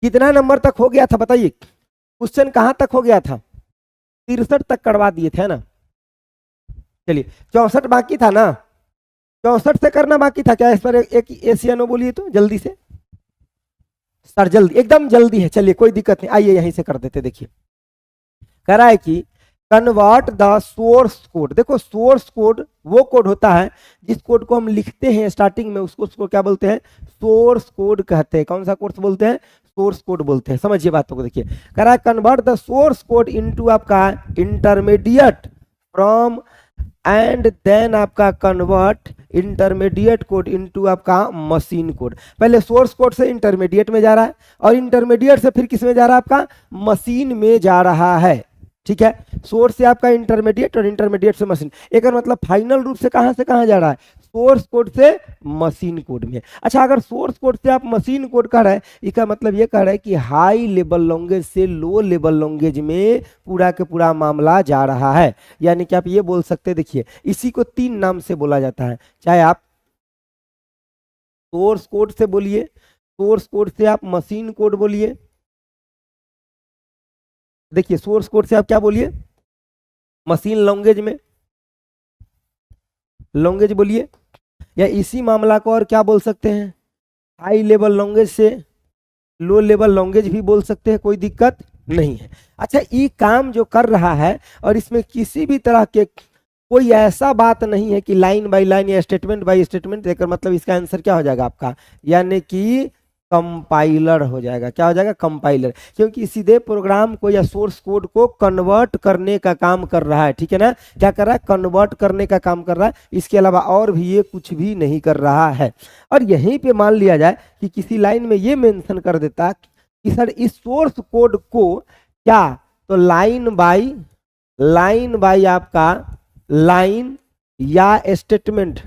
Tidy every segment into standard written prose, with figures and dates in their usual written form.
कितना नंबर तक हो गया था बताइए, क्वेश्चन कहां तक हो गया था, 63 तक करवा दिए थे ना। चलिए 64 बाकी था ना, 64 से करना बाकी था क्या, इस पर एक एशिया नो बोलिए तो जल्दी से सर, जल्दी एकदम जल्दी है, चलिए कोई दिक्कत नहीं, आइए यहीं से कर देते। देखिए कह रहा है कि कन्वर्ट द सोर्स कोड। देखो सोर्स कोड वो कोड होता है जिस कोड को हम लिखते हैं स्टार्टिंग में, उसको क्या बोलते हैं, सोर्स कोड कहते हैं। कौन सा कोर्स बोलते हैं, सोर्स कोड बोलते हैं। समझिए बातों को। देखिए कह रहा है convert the source code into आपका इंटरमीडिएट फ्रॉम एंड देन आपका कन्वर्ट इंटरमीडिएट कोड इनटू आपका मशीन कोड। पहले सोर्स कोड से इंटरमीडिएट में जा रहा है और इंटरमीडिएट से फिर किस में जा रहा है, आपका मशीन में जा रहा है। ठीक है, सोर्स से आपका इंटरमीडिएट और इंटरमीडिएट से मशीन, एक मतलब फाइनल रूप से कहां जा रहा है, सोर्स कोड से मशीन कोड में। अच्छा, अगर सोर्स कोड से आप मशीन कोड कर रहे हैं, इसका मतलब ये कह रहा है कि हाई लेवल लैंग्वेज से लो लेवल लैंग्वेज में पूरा के पूरा मामला जा रहा है। यानी कि आप ये बोल सकते हैं, देखिए इसी को 3 नाम से बोला जाता है, चाहे आप सोर्स कोड से बोलिए, सोर्स कोड से आप मशीन कोड बोलिए। देखिए सोर्स कोड से आप क्या बोलिए, मशीन लैंग्वेज में लैंग्वेज बोलिए, या इसी मामला को और क्या बोल सकते हैं, हाई लेवल लैंग्वेज से लो लेवल लैंग्वेज भी बोल सकते हैं, कोई दिक्कत नहीं है। अच्छा, ये काम जो कर रहा है और इसमें किसी भी तरह के कोई ऐसा बात नहीं है कि लाइन बाय लाइन या स्टेटमेंट बाय स्टेटमेंट देकर, मतलब इसका आंसर क्या हो जाएगा आपका, यानी कि कंपाइलर हो जाएगा। क्या हो जाएगा, कंपाइलर, क्योंकि सीधे प्रोग्राम को या सोर्स कोड को कन्वर्ट करने का काम कर रहा है। ठीक है ना, क्या कर रहा है, कन्वर्ट करने का काम कर रहा है, इसके अलावा और भी ये कुछ भी नहीं कर रहा है। और यहीं पे मान लिया जाए कि किसी लाइन में ये मेंशन कर देता कि सर इस सोर्स कोड को क्या, तो लाइन बाय आपका लाइन या स्टेटमेंट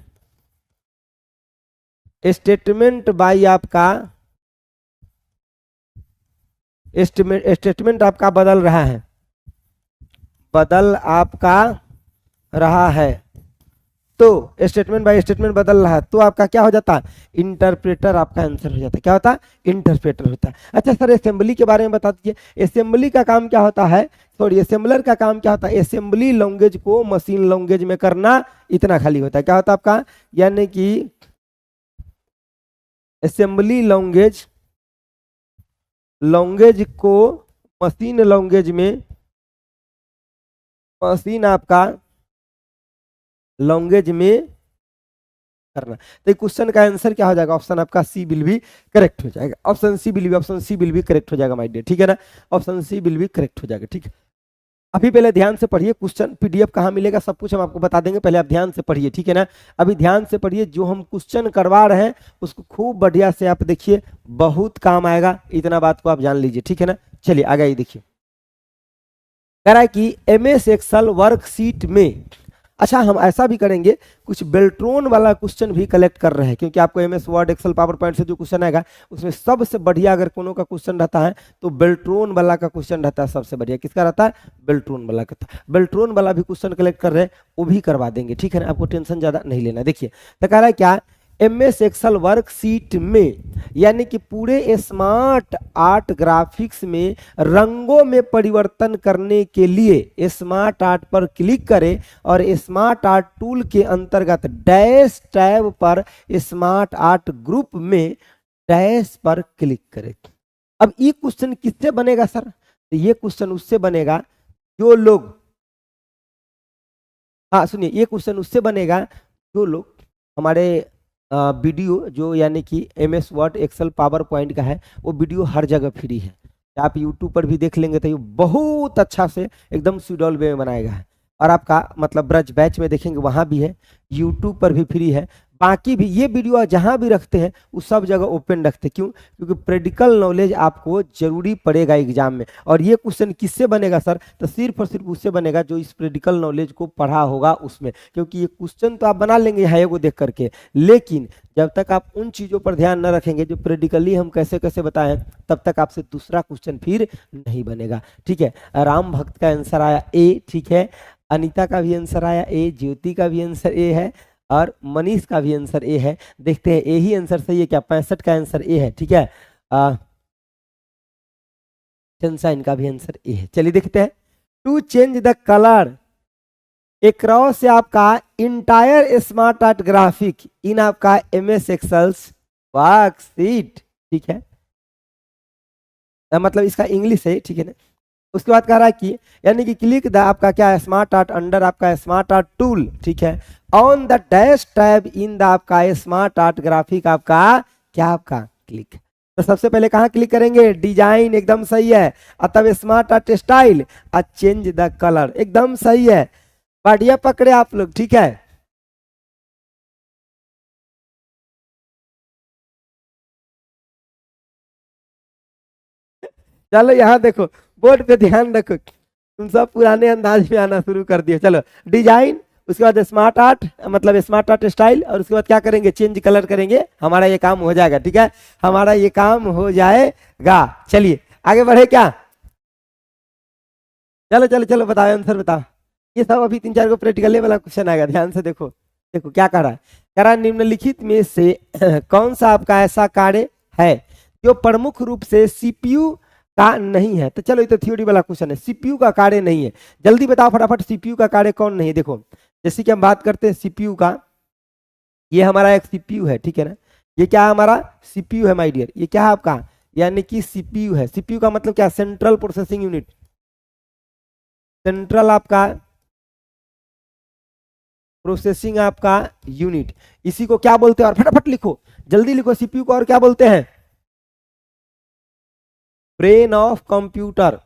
बाय आपका स्टेटमेंट आपका बदल रहा है, तो स्टेटमेंट बाय स्टेटमेंट बदल रहा है, तो आपका क्या हो जाता है, इंटरप्रेटर आपका आंसर हो जाता है। क्या होता है, इंटरप्रेटर होता है। अच्छा सर, असेंबली के बारे में बता दीजिए, असेंबली का काम क्या होता है, सॉरी असेंबलर का काम क्या होता है, असेंबली लैंग्वेज को मशीन लैंग्वेज में करना, इतना खाली होता है। क्या होता है आपका, यानी कि असेंबली लैंग्वेज को मशीन लैंग्वेज में, मशीन आपका लैंग्वेज में करना। तो क्वेश्चन का आंसर क्या हो जाएगा, ऑप्शन आपका सी विल भी करेक्ट हो जाएगा। ऑप्शन सी विल भी करेक्ट हो जाएगा माय डियर। ठीक है ना, ऑप्शन सी विल भी करेक्ट हो जाएगा। ठीक है, अभी पहले ध्यान से पढ़िए, क्वेश्चन पीडीएफ कहाँ मिलेगा सब कुछ हम आपको बता देंगे, पहले आप ध्यान से पढ़िए। ठीक है ना, अभी ध्यान से पढ़िए, जो हम क्वेश्चन करवा रहे हैं उसको खूब बढ़िया से आप देखिए, बहुत काम आएगा, इतना बात को आप जान लीजिए। ठीक है ना, चलिए आगे ये देखिए, कह रहा है कि एमएस एक्सेल वर्कशीट में, अच्छा हम ऐसा भी करेंगे, कुछ बेल्ट्रॉन वाला क्वेश्चन भी कलेक्ट कर रहे हैं, क्योंकि आपको MS Word Excel PowerPoint से जो क्वेश्चन आएगा उसमें सबसे बढ़िया अगर कोनो का क्वेश्चन रहता है तो बेल्ट्रॉन वाला का क्वेश्चन रहता है सबसे बढ़िया। किसका रहता है, बेल्ट्रॉन वाला का। बेल्ट्रॉन वाला भी क्वेश्चन कलेक्ट कर रहे हैं, वो भी करवा देंगे। ठीक है ना, आपको टेंशन ज्यादा नहीं लेना। देखिए तो कह रहा है क्या, एमएस एक्सेल वर्कशीट में, यानी कि पूरे स्मार्ट आर्ट ग्राफिक्स में रंगों में परिवर्तन करने के लिए स्मार्ट आर्ट पर क्लिक करें और स्मार्ट आर्ट टूल के अंतर्गत डैश टैब पर स्मार्ट आर्ट ग्रुप में डैश पर क्लिक करें। अब ये क्वेश्चन किससे बनेगा सर, तो ये क्वेश्चन उससे बनेगा जो लोग, हाँ सुनिए, ये क्वेश्चन उससे बनेगा जो लोग हमारे वीडियो जो यानी कि MS Word Excel PowerPoint का है, वो वीडियो हर जगह फ्री है। आप यूट्यूब पर भी देख लेंगे तो ये बहुत अच्छा से एकदम सुडौल वे में बनाएगा है, और आपका मतलब ब्रज बैच में देखेंगे वहाँ भी है, यूट्यूब पर भी फ्री है। बाकी भी ये वीडियो जहाँ भी रखते हैं वो सब जगह ओपन रखते हैं, क्यों, क्योंकि प्रैक्टिकल नॉलेज आपको जरूरी पड़ेगा एग्जाम में। और ये क्वेश्चन किससे बनेगा सर, तो सिर्फ और सिर्फ उससे बनेगा जो इस प्रैक्टिकल नॉलेज को पढ़ा होगा उसमें, क्योंकि ये क्वेश्चन तो आप बना लेंगे यहाँ एगो देख करके, लेकिन जब तक आप उन चीज़ों पर ध्यान न रखेंगे जो प्रैक्टिकली हम कैसे कैसे बताएं, तब तक आपसे दूसरा क्वेश्चन फिर नहीं बनेगा। ठीक है, राम भक्त का आंसर आया ए, ठीक है, अनीता का भी आंसर आया ए, ज्योति का भी आंसर ए है, और मनीष का भी आंसर ए है। देखते हैं ए ही आंसर सही है क्या, 65 का आंसर ए है। ठीक है, सनशाइन का भी आंसर ए है। चलिए देखते हैं, to change the colour across से आपका entire smart art graphic in आपका MS एक्सेल्स वर्कशीट, ठीक है, मतलब इसका इंग्लिश है, ठीक है ना। उसके बाद कह रहा है कि यानी कि क्लिक द आपका क्या है स्मार्ट आर्ट अंडर आपका स्मार्ट आर्ट टूल, ठीक है, on the dash tab in the आपका स्मार्ट आर्ट ग्राफिक आपका क्या आपका क्लिक। तो सबसे पहले कहाँ क्लिक करेंगे, डिजाइन एकदम सही है, तब smart art style, change the colour एकदम सही है, बढ़िया पकड़े आप लोग, ठीक है। चलो यहाँ देखो, बोर्ड पे ध्यान रखो, तुम सब पुराने अंदाज में आना शुरू कर दिए। चलो डिजाइन, उसके बाद स्मार्ट आर्ट मतलब स्मार्ट आर्ट स्टाइल, और उसके बाद क्या करेंगे, चेंज कलर करेंगे, हमारा ये काम हो जाएगा, ठीक है, हमारा ये काम हो जाएगा। चलिए आगे बढ़े क्या, चलो चलो चलो बताओ आंसर बताओ। ये सब अभी 3-4 को प्रैक्टिकल वाला क्वेश्चन आएगा, ध्यान से देखो। देखो क्या कह रहा है, कह रहा है निम्नलिखित में से कौन सा आपका ऐसा कार्य है जो प्रमुख रूप से CPU का नहीं है। तो चलो ये तो थ्योरी वाला क्वेश्चन है, CPU का कार्य नहीं है, जल्दी बताओ फटाफट CPU का कार्य कौन नहीं है। देखो जैसे कि हम बात करते हैं CPU का, ये हमारा एक CPU है, ठीक है ना, ये क्या है हमारा CPU है माय डियर, ये क्या है आपका यानी कि CPU है। CPU का मतलब क्या, सेंट्रल प्रोसेसिंग यूनिट, सेंट्रल आपका प्रोसेसिंग आपका यूनिट, इसी को क्या बोलते हैं, और फटाफट लिखो, जल्दी लिखो, CPU को और क्या बोलते हैं, brain of computer,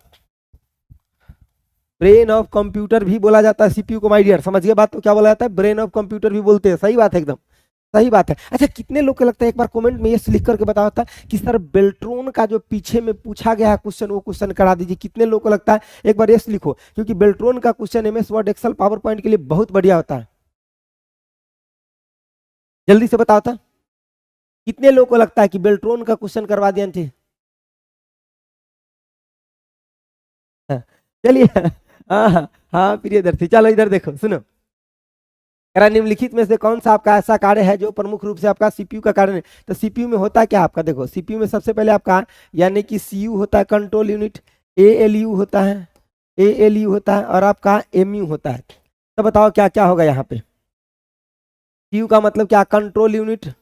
brain of computer भी बोला जाता है CPU को माय डियर, समझ गए बात, तो क्या बोला जाता है, ब्रेन ऑफ कंप्यूटर भी बोलते हैं, सही बात है, एकदम सही बात है। अच्छा कितने लोग को लगता है, एक बार कमेंट में ये लिख करके बताओ था कि सर बेल्ट्रॉन का जो पीछे में पूछा गया है क्वेश्चन, वो क्वेश्चन करा दीजिए, कितने लोग को लगता है, एक बार यस लिखो, क्योंकि बेल्ट्रॉन का question MS Word Excel PowerPoint के लिए बहुत बढ़िया होता है। जल्दी से बताओ था, कितने लोग को लगता है कि बेल्ट्रॉन का क्वेश्चन करवा दिया थे। चलिए हाँ हाँ हाँ प्रियदर्शी, चलो इधर देखो सुनो, निम्नलिखित में से कौन सा आपका ऐसा कार्य है जो प्रमुख रूप से आपका CPU का कार्य नहीं। तो CPU में होता क्या आपका, देखो CPU में सबसे पहले आपका यानी कि CU होता है, कंट्रोल यूनिट, ALU होता है, ALU होता है, और आपका MU होता है। तो बताओ क्या क्या होगा यहाँ पे, CU का मतलब क्या, कंट्रोल यूनिट,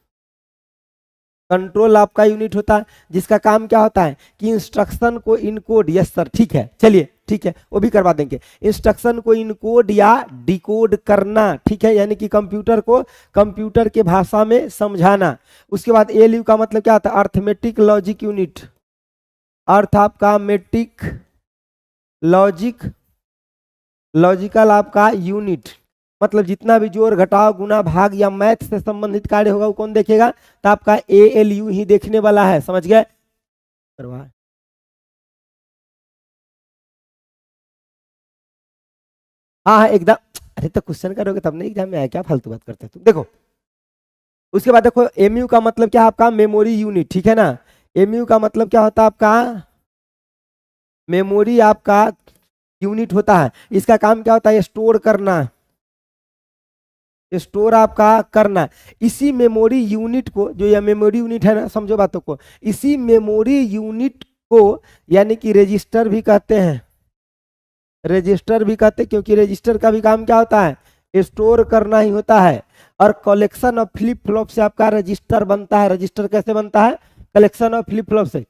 कंट्रोल आपका यूनिट होता है, जिसका काम क्या होता है कि इंस्ट्रक्शन को इनकोड, यस सर ठीक है, चलिए ठीक है वो भी करवा देंगे, इंस्ट्रक्शन को इनकोड या डिकोड करना, ठीक है, यानी कि कंप्यूटर को कंप्यूटर के भाषा में समझाना। उसके बाद ALU का मतलब क्या होता है, अर्थमेटिक लॉजिक यूनिट, अर्थ आपका मेट्रिक लॉजिक, लॉजिकल आपका यूनिट, मतलब जितना भी जोड़ घटाव गुना भाग या मैथ से संबंधित कार्य होगा वो कौन देखेगा, तो आपका ALU ही देखने वाला है, समझ गए। हाँ हाँ एकदम, अरे तो क्वेश्चन करोगे तब नहीं एग्जाम में आया, क्या फालतू बात करते हो तुम। देखो उसके बाद देखो MU का मतलब क्या है आपका, मेमोरी यूनिट, ठीक है ना, MU का मतलब क्या होता है आपका, मेमोरी आपका यूनिट होता है, इसका काम क्या होता है, स्टोर करना, स्टोर आपका करना। इसी मेमोरी यूनिट को, जो ये मेमोरी यूनिट है ना, समझो बातों को, इसी मेमोरी यूनिट को यानी कि रजिस्टर भी कहते हैं, रजिस्टर भी कहते हैं, क्योंकि रजिस्टर का भी काम क्या होता है, स्टोर करना ही होता है। और कलेक्शन ऑफ फ्लिप फ्लॉप से आपका रजिस्टर बनता है, रजिस्टर कैसे बनता है, कलेक्शन ऑफ फ्लिप फ्लॉप से।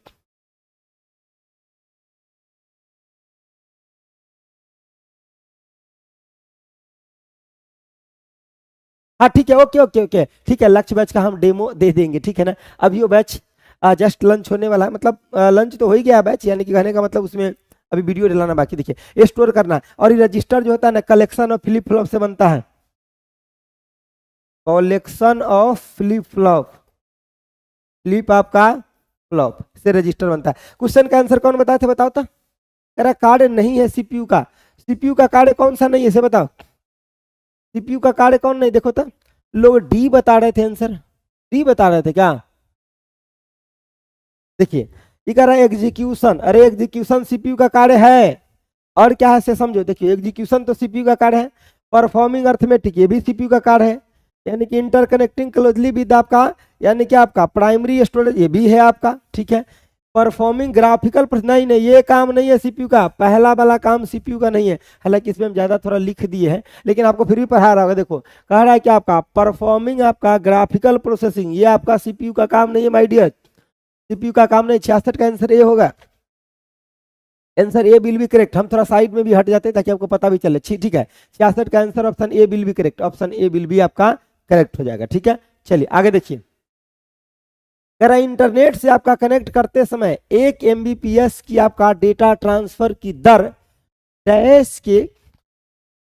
हाँ ठीक है, ओके ओके ओके ठीक है, लंच बैच का हम डेमो दे देंगे, ठीक है ना। अभी वो बैच जस्ट लंच होने वाला है, मतलब लंच तो हो ही गया बैच, यानी कि कहने का मतलब उसमें अभी वीडियो डलाना बाकी। देखिए ये स्टोर करना, और ये रजिस्टर जो होता है ना, कलेक्शन ऑफ फ्लिप फ्लॉप से बनता है, collection of flip flop, flip आपका फ्लॉप से रजिस्टर बनता है। क्वेश्चन का आंसर कौन बताए थे, बताओ तो, अरे कार्य नहीं है CPU का, CPU का कार्य कौन सा नहीं है इसे बताओ, CPU का कार्य कौन नहीं, देखो तो लोग D बता रहे थे, आंसर D बता रहे थे क्या। देखिए ये कह रहा है एग्जीक्यूशन, अरे एग्जीक्यूशन CPU का कार्य है, और क्या है से समझो। देखिए एग्जीक्यूशन तो CPU का कार्य है, परफॉर्मिंग अर्थमेटिक ये भी CPU का कार्य है, यानी कि इंटरकनेक्टिंग क्लोजली विद आपका यानी कि आपका प्राइमरी स्टोरेज ये भी है आपका, ठीक है। परफॉर्मिंग ग्राफिकल नहीं नहीं, ये काम नहीं है सीपीयू का, पहला वाला काम सीपीयू का नहीं है। हालांकि इसमें हम ज्यादा थोड़ा लिख दिए हैं, लेकिन आपको फिर भी पढ़ा रहा होगा। देखो कह रहा है कि आपका परफॉर्मिंग आपका ग्राफिकल प्रोसेसिंग, ये आपका सीपीयू का काम नहीं है माय डियर, सीपीयू का काम नहीं। 66 का आंसर ए होगा, answer A will be correct. हम थोड़ा साइड में भी हट जाते हैं ताकि आपको पता भी चले। ठीक है, 66 का answer option A will be correct, option A will be आपका करेक्ट हो जाएगा। ठीक है, चलिए आगे देखिए। अगर इंटरनेट से आपका कनेक्ट करते समय 1 MBPS की आपका डेटा ट्रांसफर की दर डैश के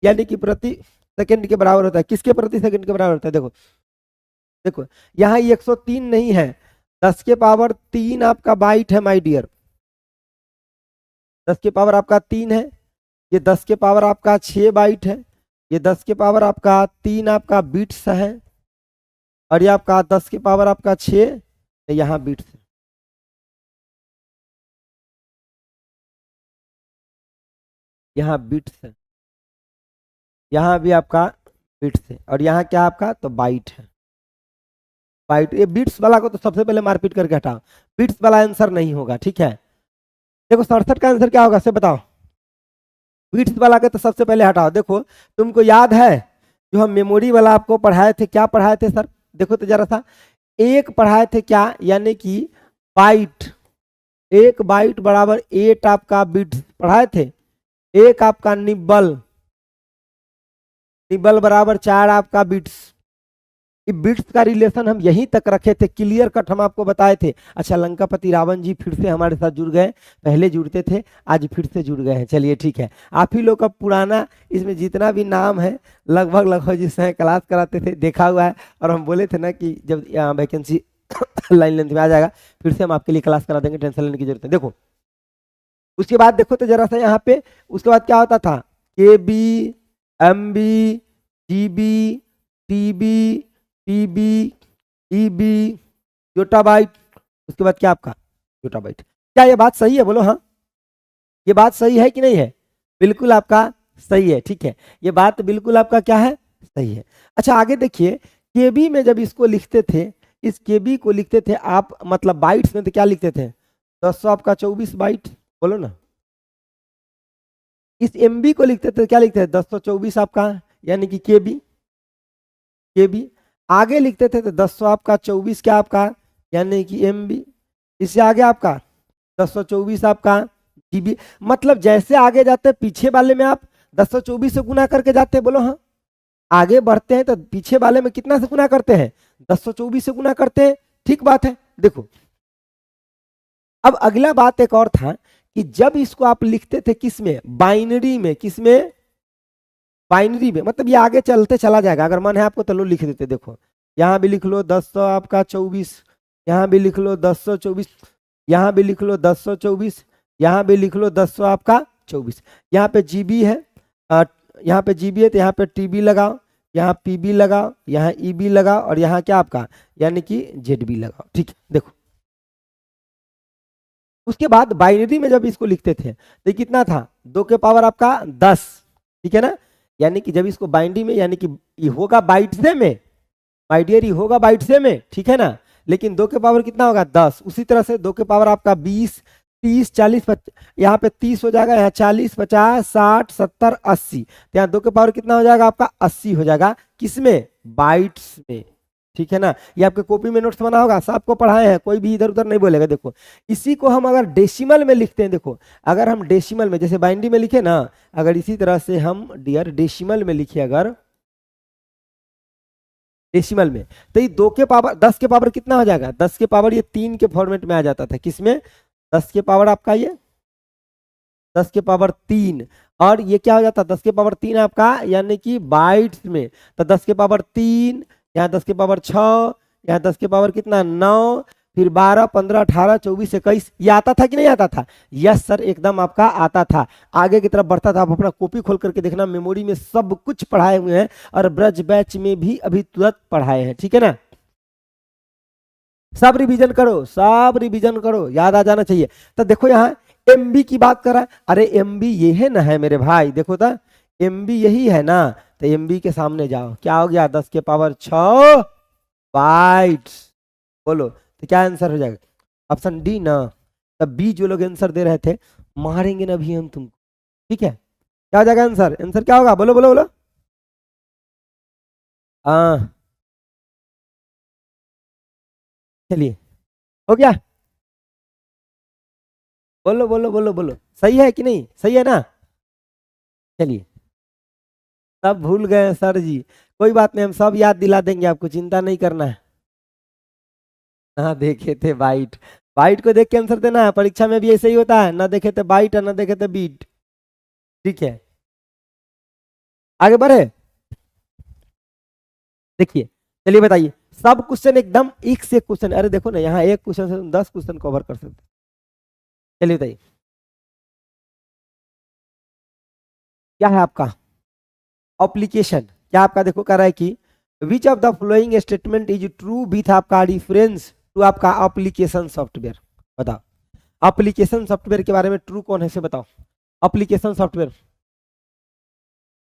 यानी कि प्रति सेकंड के बराबर होता है। किसके प्रति सेकंड के बराबर होता है? देखो देखो यहाँ 103 नहीं है, 10 के पावर 3 आपका बाइट है माय डियर, 10 के पावर आपका 3 है, ये 10 के पावर आपका 6 बाइट है, ये 10 के पावर आपका 3 आपका बिट्स है, और ये आपका 10 के पावर आपका 6 यहाँ बिट्स है। यहाँ बिट्स है, यहाँ भी आपका बिट्स है, और यहाँ क्या आपका तो बाइट है, बाइट। ये बिट्स वाला को तो सबसे पहले मारपीट करके हटाओ, बिट्स वाला आंसर नहीं होगा। ठीक है, देखो 67 का आंसर क्या होगा से बताओ, बिट्स वाला के तो सबसे पहले हटाओ। देखो तुमको याद है जो हम मेमोरी वाला आपको पढ़ाए थे, क्या पढ़ाए थे सर? देखो तो जरा सा, एक पढ़ाए थे क्या, यानी कि बाइट, 1 बाइट बराबर 8 आपका बिट्स पढ़ाए थे। एक आपका निब्बल, निब्बल बराबर 4 आपका बिट्स। बिट्स का रिलेशन हम यहीं तक रखे थे, क्लियर कट हम आपको बताए थे। अच्छा, लंकापति रावण जी फिर से हमारे साथ जुड़ गए, पहले जुड़ते थे आज फिर से जुड़ गए हैं। चलिए ठीक है, आप ही लोग का पुराना इसमें जितना भी नाम है लगभग लगभग जिससे क्लास कराते थे देखा हुआ है, और हम बोले थे ना कि जब वैकेंसी लाइन लेंथ में आ जाएगा फिर से हम आपके लिए क्लास करा देंगे, टेंशन लेने की जरूरत है। देखो उसके बाद देखो तो जरा सा यहाँ पे, उसके बाद क्या होता था, KB, MB, GB, TB, PB, EB, जोटाबाइट, उसके बाद क्या आपका जोटाबाइट। क्या ये बात सही है? बोलो हाँ, ये बात सही है कि नहीं है? बिल्कुल आपका सही है। ठीक है, ये बात बिल्कुल आपका क्या है, सही है। अच्छा आगे देखिए, KB में जब इसको लिखते थे, इस KB को लिखते थे आप मतलब बाइट्स में, तो क्या लिखते थे? 10 आपका 24 बाइट, बोलो ना। इस MB को लिखते थे क्या लिखते थे? 1024 आपका यानी कि KB। आगे लिखते थे तो 10 आपका 24 क्या आपका यानी कि MB। इससे आगे आपका 1024 आपका GB। मतलब जैसे आगे जाते पीछे वाले में आप 1024 से गुना करके जाते हैं, बोलो हाँ। आगे बढ़ते हैं तो पीछे वाले में कितना से गुना करते हैं? 1024 से गुना करते हैं। ठीक बात है। देखो अब अगला बात एक और था कि जब इसको आप लिखते थे किस में, बाइनरी में। किस में? बाइनरी में। मतलब ये आगे चलते चला जाएगा, अगर मन है आपको तो लो लिख देते। देखो यहाँ भी लिख लो 10 आपका 24, यहाँ भी लिख लो 1024, यहाँ भी लिख लो 1024, यहाँ भी लिख लो 10 आपका 24। यहाँ पे GB है, यहाँ पे GB है तो यहाँ पे TB लगाओ, यहाँ PB लगाओ, यहाँ EB लगाओ, और यहाँ क्या आपका यानी कि ZB लगाओ। ठीक है, देखो उसके बाद बाइनरी में जब इसको लिखते थे तो कितना था? 2 के पावर आपका 10। ठीक है ना, यानी कि जब इसको बाइनरी में यानी कि ये होगा बाइट से में, माय डियर ये होगा बाइट से में। ठीक है ना, लेकिन 2 के पावर कितना होगा? 10। उसी तरह से 2 के पावर आपका 20, 30, 40, यहाँ पे 30 हो जाएगा, यहाँ 40, 50, 60, 70, 80, तो यहाँ 2 के पावर कितना हो जाएगा आपका? 80 हो जाएगा। किसमें? बाइट्स में। ठीक है ना, ये आपके कॉपी में नोट्स बना होगा, सबको पढ़ाए हैं, कोई भी इधर उधर नहीं बोलेगा। देखो इसी को हम अगर डेसिमल में लिखते हैं, देखो अगर हम डेसिमल में जैसे बाइनरी में लिखे ना, अगर इसी तरह से हम डियर डेसिमल में लिखे, अगर डेसिमल में, तो ये 2 के पावर 10 के पावर कितना हो जाएगा? 10 के पावर ये 3 के फॉर्मेट में आ जाता था। किसमें? 10 के पावर आपका ये 10 के पावर 3, और ये क्या हो जाता? 10 के पावर 3 आपका यानी कि बाइट्स में। तो 10 के पावर 3, यहाँ 10 के पावर 6, यहाँ 10 के पावर कितना? 9, फिर 12, 15, 18, 24, 21। ये आता था कि नहीं आता था? यस सर, एकदम आपका आता था। आगे की तरफ बढ़ता था, आप अपना कॉपी खोल करके देखना, मेमोरी में सब कुछ पढ़ाए हुए हैं, और ब्रज बैच में भी अभी तुरंत पढ़ाए हैं। ठीक है ना, सब रिवीजन करो, सब रिवीजन करो, याद आ जाना चाहिए। तो देखो यहाँ MB की बात कर रहा है, अरे MB ये है ना है मेरे भाई, देखो तो MB यही है ना, तो MB के सामने जाओ, क्या हो गया? 10 के पावर 6 बाइट्स। बोलो तो क्या आंसर हो जाएगा? ऑप्शन डी ना, तब बी जो लोग आंसर दे रहे थे, मारेंगे ना भी हम तुमको, ठीक है। क्या हो जाएगा आंसर? आंसर क्या होगा? बोलो बोलो बोलो। हाँ चलिए, हो गया। बोलो बोलो बोलो बोलो, सही है कि नहीं? सही है ना? चलिए, सब भूल गए सर जी, कोई बात नहीं, हम सब याद दिला देंगे आपको, चिंता नहीं करना है। हाँ देखे थे बाइट, बाइट को देख के आंसर देना है, परीक्षा में भी ऐसे ही होता है, ना देखे थे बाइट और ना देखे थे बीट, ठीक है। आगे बढ़े, देखिए, चलिए बताइए, सब क्वेश्चन एकदम एक से क्वेश्चन, अरे देखो ना यहाँ एक क्वेश्चन से तुम 10 क्वेश्चन कवर कर सकते। चलिए बताइए, क्या है आपका एप्लीकेशन? क्या आपका देखो कह रहा है कि which of the following statement is true with आपका रिफरेंस टू आपका एप्लीकेशन सॉफ्टवेयर। बताओ एप्लीकेशन सॉफ्टवेयर के बारे में ट्रू कौन है से बताओ। एप्लीकेशन सॉफ्टवेयर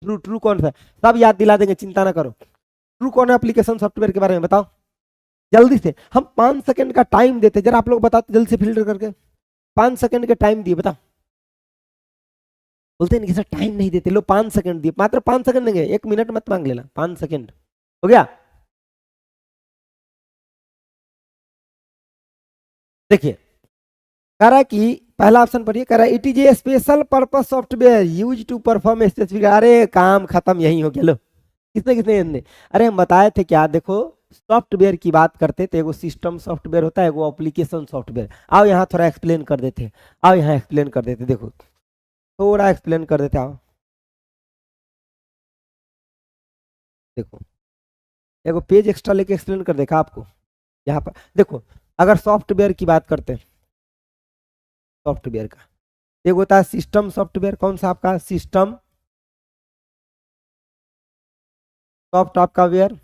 ट्रू, ट्रू कौन सा है? सब याद दिला देंगे, चिंता ना करो। ट्रू कौन है एप्लीकेशन सॉफ्टवेयर के बारे में बताओ जल्दी से। हम 5 सेकंड का टाइम देते, जरा आप लोग बताते जल्दी से फिल्टर करके। 5 सेकंड के टाइम दिए, बताओ। बोलते हैं कि सर टाइम नहीं देते, लो 5 सेकंड दिए, मात्र 5 सेकंड देंगे, 1 मिनट मत मांग लेना, 5 सेकंड हो गया। देखिए, कह रहा है कि पहला ऑप्शन पढ़िए, कह रहा है it is a special purpose software use to perform specific. अरे काम खत्म, यही हो गया लो। किसने किसने ने? अरे हम बताए थे क्या, देखो सॉफ्टवेयर की बात करते थे, एगो सिस्टम सॉफ्टवेयर होता है, एगो एप्लीकेशन सॉफ्टवेयर। आओ यहाँ थोड़ा एक्सप्लेन कर देते, आओ यहाँ एक्सप्लेन कर देते, देखो थोड़ा एक्सप्लेन कर देते, आओ देखो, एगो पेज एक्स्ट्रा लेके एक्सप्लेन कर देखा आपको। यहाँ पर देखो, अगर सॉफ्टवेयर की बात करते हैं, सॉफ्टवेयर का एक होता है सिस्टम सॉफ्टवेयर, कौन सा आपका सिस्टम सॉफ्ट आपका वेयर,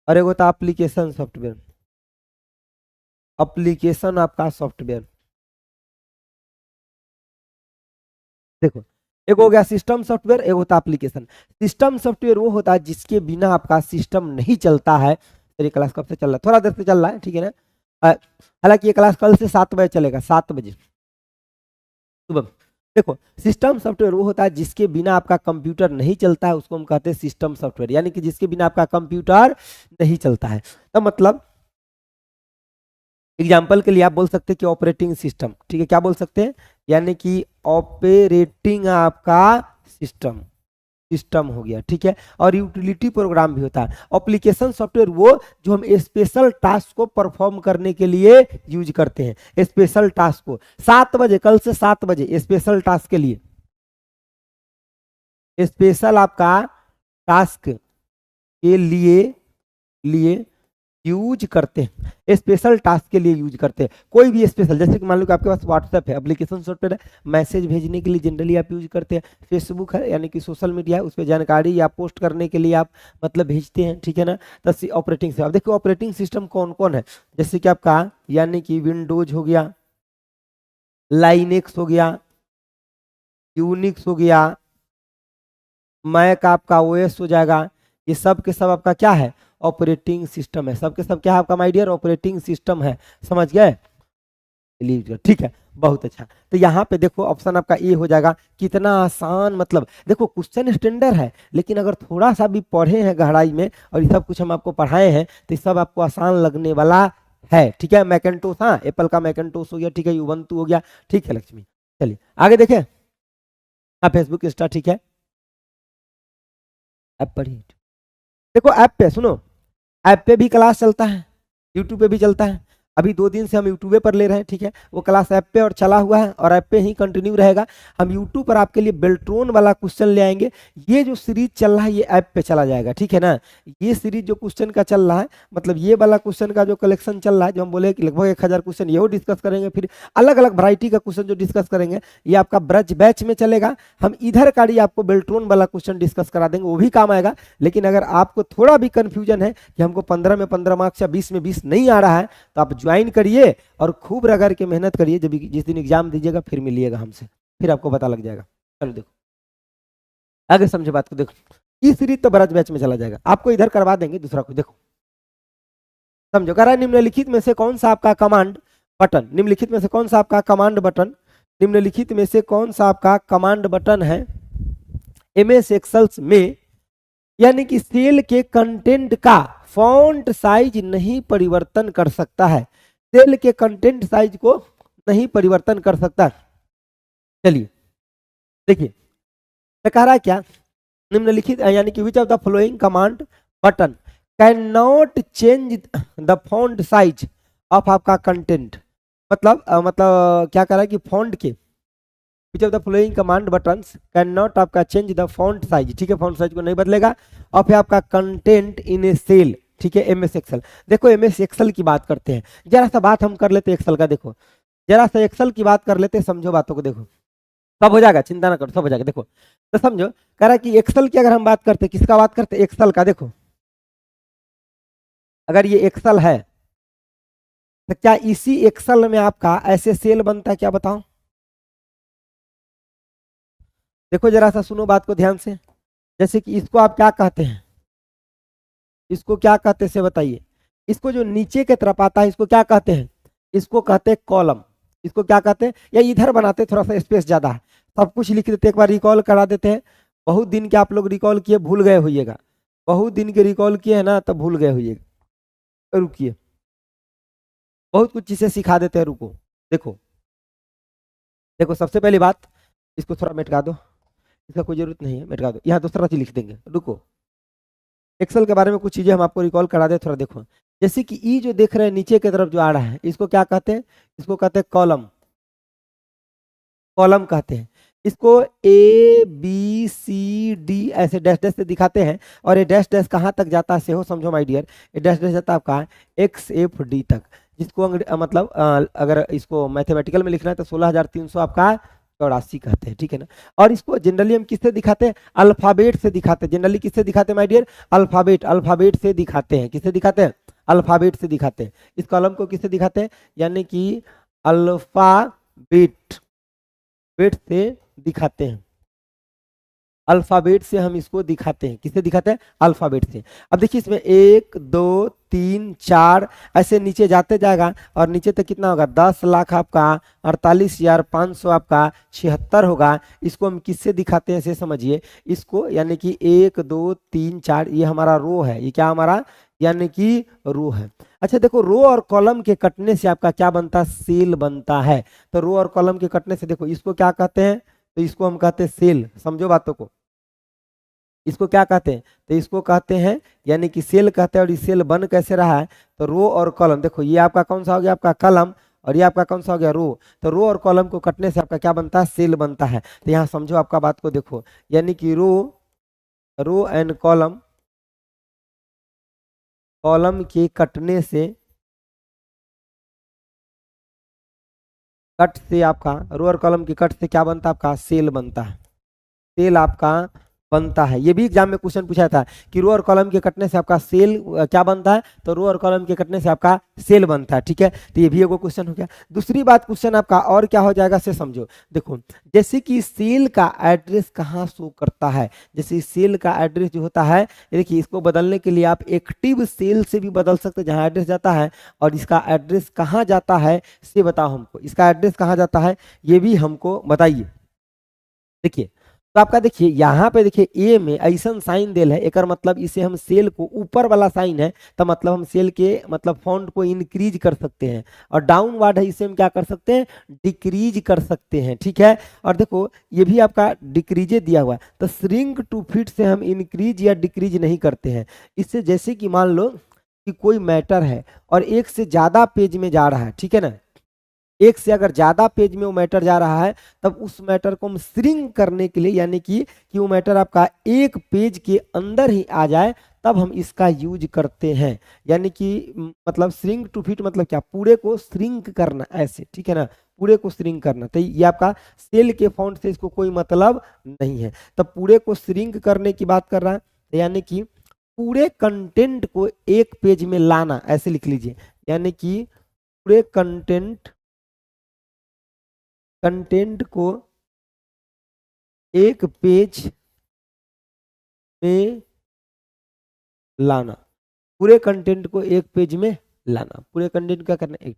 और एक होता है एप्लीकेशन सॉफ्टवेयर, एप्लीकेशन आपका सॉफ्टवेयर। देखो, एक हो गया सिस्टम सॉफ्टवेयर, एक होता है एप्लीकेशन। सिस्टम सॉफ्टवेयर वो होता है जिसके बिना आपका सिस्टम नहीं चलता है। तेरी क्लास कब से चल रहा है? थोड़ा देर से चल रहा है, ठीक है ना। हालांकि ये क्लास कल से 7 बजे चलेगा, 7 बजे सुबह। देखो, सिस्टम सॉफ्टवेयर वो होता है जिसके बिना आपका कंप्यूटर नहीं चलता है, उसको हम कहते हैं सिस्टम सॉफ्टवेयर, यानी कि जिसके बिना आपका कंप्यूटर नहीं चलता है। तो मतलब एग्जाम्पल के लिए आप बोल सकते हैं कि ऑपरेटिंग सिस्टम, ठीक है, क्या बोल सकते हैं, यानी कि ऑपरेटिंग आपका सिस्टम, सिस्टम हो गया, ठीक है। और यूटिलिटी प्रोग्राम भी होता है। एप्लीकेशन सॉफ्टवेयर वो जो हम स्पेशल टास्क को परफॉर्म करने के लिए यूज करते हैं, स्पेशल टास्क को। 7 बजे, कल से 7 बजे स्पेशल टास्क के लिए, स्पेशल आपका टास्क के लिए लिए यूज करते हैं, स्पेशल टास्क के लिए यूज करते हैं। कोई भी स्पेशल, जैसे कि मान लो कि आपके पास व्हाट्सएप है, एप्लीकेशन सॉफ्टवेयर है, मैसेज भेजने के लिए जनरली आप यूज करते हैं। फेसबुक है, यानी कि सोशल मीडिया है, उस पर जानकारी या पोस्ट करने के लिए आप मतलब भेजते हैं, ठीक है ना। तो ऑपरेटिंग सिस्टम, देखो ऑपरेटिंग सिस्टम कौन कौन है, जैसे कि आपका यानी कि विंडोज हो गया, लाइनेक्स हो गया, यूनिक्स हो गया, मैक आपका ओएस हो जाएगा। ये सब के सब आपका क्या है? ऑपरेटिंग सिस्टम है। सब के सब क्या है आपका माय डियर? ऑपरेटिंग सिस्टम है। समझ गए? ठीक है, बहुत अच्छा। तो यहाँ पे देखो ऑप्शन आपका ए हो जाएगा। कितना आसान, मतलब देखो क्वेश्चन स्टैंडर्ड है, लेकिन अगर थोड़ा सा भी पढ़े हैं गहराई में, और ये सब कुछ हम आपको पढ़ाए हैं, तो ये सब आपको आसान लगने वाला है, ठीक है। मैकेंटोस, हाँ एप्पल का मैकेंटोस हो गया, ठीक है, युवंतु हो गया, ठीक है लक्ष्मी। चलिए आगे देखें। हाँ फेसबुक इंस्टा, ठीक है, ऐप पढ़िए। देखो ऐप पे सुनो, ऐप पे भी क्लास चलता है, यूट्यूब पे भी चलता है। अभी 2 दिन से हम यूट्यूब पर ले रहे हैं, ठीक है, वो क्लास ऐप पे और चला हुआ है, और ऐप पे ही कंटिन्यू रहेगा। हम यूट्यूब पर आपके लिए बेल्ट्रॉन वाला क्वेश्चन ले आएंगे। ये जो सीरीज चल रहा है ये ऐप पे चला जाएगा, ठीक है ना। ये सीरीज जो क्वेश्चन का चल रहा है, मतलब ये वाला क्वेश्चन का जो कलेक्शन चल रहा है, जो हम बोले कि लगभग 1000 क्वेश्चन, ये डिस्कस करेंगे। फिर अलग अलग वैरायटी का क्वेश्चन जो डिस्कस करेंगे, ये आपका ब्रज बैच में चलेगा। हम इधर का ही आपको बेल्ट्रॉन वाला क्वेश्चन डिस्कस करा देंगे, वो भी काम आएगा। लेकिन अगर आपको थोड़ा भी कंफ्यूजन है कि हमको 15 में 15 मार्क्स या 20 में 20 नहीं आ रहा है, तो आप ज्वाइन करिए और खूब रगड़ के मेहनत करिए। जब जिस दिन एग्जाम दीजिएगा फिर मिलिएगा हमसे, फिर आपको पता लग जाएगा। चलो देखो आगे समझे बात को। देखो ये सीरीज तो ब्रज बैच में चला जाएगा, आपको इधर करवा देंगे दूसरा को। देखो समझो, कह रहा है निम्नलिखित में से कौन सा आपका कमांड बटन, निम्नलिखित में से कौन सा आपका कमांड बटन, निम्नलिखित में से कौन सा आपका कमांड बटन है एमएस एक्सेल में यानी कि सेल के कंटेंट का फॉन्ट साइज नहीं परिवर्तन कर सकता है, सेल के कंटेंट साइज को नहीं परिवर्तन कर सकता। चलिए देखिए कह रहा है क्या, निम्नलिखित यानी कि which of the following command button can not change the font size of आपका कंटेंट, मतलब क्या कह रहा है कि फॉन्ट के विच of the following command buttons can not आपका चेंज द फॉन्ट साइज, ठीक है, फॉन्ट साइज को नहीं बदलेगा और फिर आपका कंटेंट इन ए सेल, ठीक है, एमएस एक्सेल। देखो एमएस एक्सेल की बात करते हैं, जरा सा बात हम कर लेते हैं एक्सेल का, देखो जरा सा एक्सेल की बात कर लेते हैं, समझो बातों को, देखो सब हो जाएगा, चिंता ना करो सब हो जाएगा। देखो तो समझो कह रहा है कि एक्सेल की अगर हम बात करते हैं, किसका बात करते हैं, एक्सेल का। देखो अगर ये एक्सेल है तो क्या इसी एक्सेल में आपका ऐसे सेल बनता है क्या, बताओ। देखो जरा सा सुनो बात को ध्यान से, जैसे कि इसको आप क्या कहते हैं, इसको क्या कहते हैं से बताइए, इसको जो नीचे की तरफ आता है इसको क्या कहते हैं, इसको कहते हैं कॉलम, इसको क्या कहते हैं, या इधर बनाते थोड़ा सा स्पेस ज्यादा है, सब कुछ लिख देते, एक बार रिकॉल करा देते हैं। बहुत दिन के आप लोग रिकॉल किए भूल गए होइएगा, बहुत दिन के रिकॉल किए हैं ना तब भूल गए होइएगा, रुकिए बहुत कुछ चीजें सिखा देते हैं, रुको। देखो देखो सबसे पहली बात, इसको थोड़ा मिटा दो, इसका कोई जरूरत नहीं है, मिटा दो, यहाँ दूसरा चीज लिख देंगे, रुको। एक्सेल के बारे में कुछ चीजें हम आपको रिकॉल करा दे, थोड़ा देखो। जैसे कि ई जो देख रहे हैं नीचे की तरफ जो आ रहा है इसको क्या कहते हैं, इसको कहते हैं कॉलम, कॉलम कहते हैं इसको। ए बी सी डी ऐसे डैश डैश से दिखाते हैं, और ये डैश डैश कहाँ तक जाता है से हो समझो माय डियर, ये डैश डैश जाता है आपका एक्स एफ डी तक, जिसको मतलब अगर इसको मैथमेटिकल में लिखना है तो 16,300 आपका 84 कहते हैं, ठीक है ना। और इसको जनरली हम किससे दिखाते हैं, अल्फाबेट से दिखाते हैं, जनरली किससे दिखाते हैं माय डियर, अल्फाबेट, अल्फाबेट से दिखाते हैं, किससे दिखाते हैं, अल्फाबेट से दिखाते हैं। इस कॉलम को किससे दिखाते हैं, यानी कि अल्फाबेट, बेट से दिखाते हैं, अल्फाबेट से हम इसको दिखाते हैं, किससे दिखाते हैं, अल्फाबेट से। अब देखिए इसमें 1 2 3 4 ऐसे नीचे जाते जाएगा, और नीचे तक कितना होगा, 10 लाख आपका 48,500 आपका 76 होगा। इसको हम किससे दिखाते हैं से समझिए, इसको यानी कि 1 2 3 4 ये हमारा रो है, ये क्या हमारा यानी कि रो है। अच्छा देखो रो और कॉलम के कटने से आपका क्या बनता है, सेल बनता है। तो रो और कॉलम के कटने से देखो इसको क्या कहते हैं, तो इसको हम कहते हैं सेल, समझो बातों को, इसको क्या कहते हैं, तो इसको कहते हैं यानी कि सेल कहते हैं। और ये सेल बन कैसे रहा है, तो रो और कॉलम, देखो ये आपका कौन सा हो गया, आपका कलम, और ये आपका कौन सा हो गया, रो। तो रो और कॉलम को कटने से आपका क्या बनता है, सेल बनता है। तो यहाँ समझो आपका बात को देखो, यानी कि रो, रो एंड कॉलम, कॉलम के कटने से, कट से आपका रो और कॉलम के कट से क्या बनता है, आपका सेल बनता है, सेल आपका बनता है। ये भी एग्जाम में क्वेश्चन पूछा था कि रो और कॉलम के कटने से आपका सेल क्या बनता है, तो रो और कॉलम के कटने से आपका सेल बनता है, ठीक है। तो ये भी एगो क्वेश्चन हो गया। दूसरी बात क्वेश्चन आपका और क्या हो जाएगा से समझो, देखो जैसे कि सेल का एड्रेस कहाँ शो करता है, जैसे सेल का एड्रेस जो होता है, देखिए इसको बदलने के लिए आप एक्टिव सेल से भी बदल सकते हैं जहाँ एड्रेस जाता है, और इसका एड्रेस कहाँ जाता है से बताओ हमको, इसका एड्रेस कहाँ जाता है ये भी हमको बताइए। देखिए तो आपका देखिए यहाँ पे देखिए ए में ऐसा साइन देल है, एक मतलब इसे हम सेल को, ऊपर वाला साइन है तो मतलब हम सेल के मतलब फॉन्ट को इंक्रीज कर सकते हैं, और डाउनवर्ड है इसे हम क्या कर सकते हैं, डिक्रीज कर सकते हैं, ठीक है। और देखो ये भी आपका डिक्रीजे दिया हुआ है, तो श्रिंक टू फिट से हम इंक्रीज या डिक्रीज नहीं करते हैं। इससे जैसे कि मान लो कि कोई मैटर है और एक से ज्यादा पेज में जा रहा है, ठीक है ना, एक से अगर ज्यादा पेज में वो मैटर जा रहा है, तब उस मैटर को हम श्रिंक करने के लिए, यानी कि वो मैटर आपका एक पेज के अंदर ही आ जाए, तब हम इसका यूज करते हैं। यानी कि मतलब श्रिंक टू फिट मतलब क्या, पूरे को श्रिंक करना ऐसे, ठीक है ना, पूरे को श्रिंक करना। तो ये आपका सेल के फॉन्ट से इसको कोई मतलब नहीं है, तब पूरे को श्रिंक करने की बात कर रहा है, यानी कि पूरे कंटेंट को एक पेज में लाना, ऐसे लिख लीजिए, यानी कि पूरे कंटेंट को एक पेज में लाना, पूरे कंटेंट को एक पेज में लाना, पूरे कंटेंट का करना एक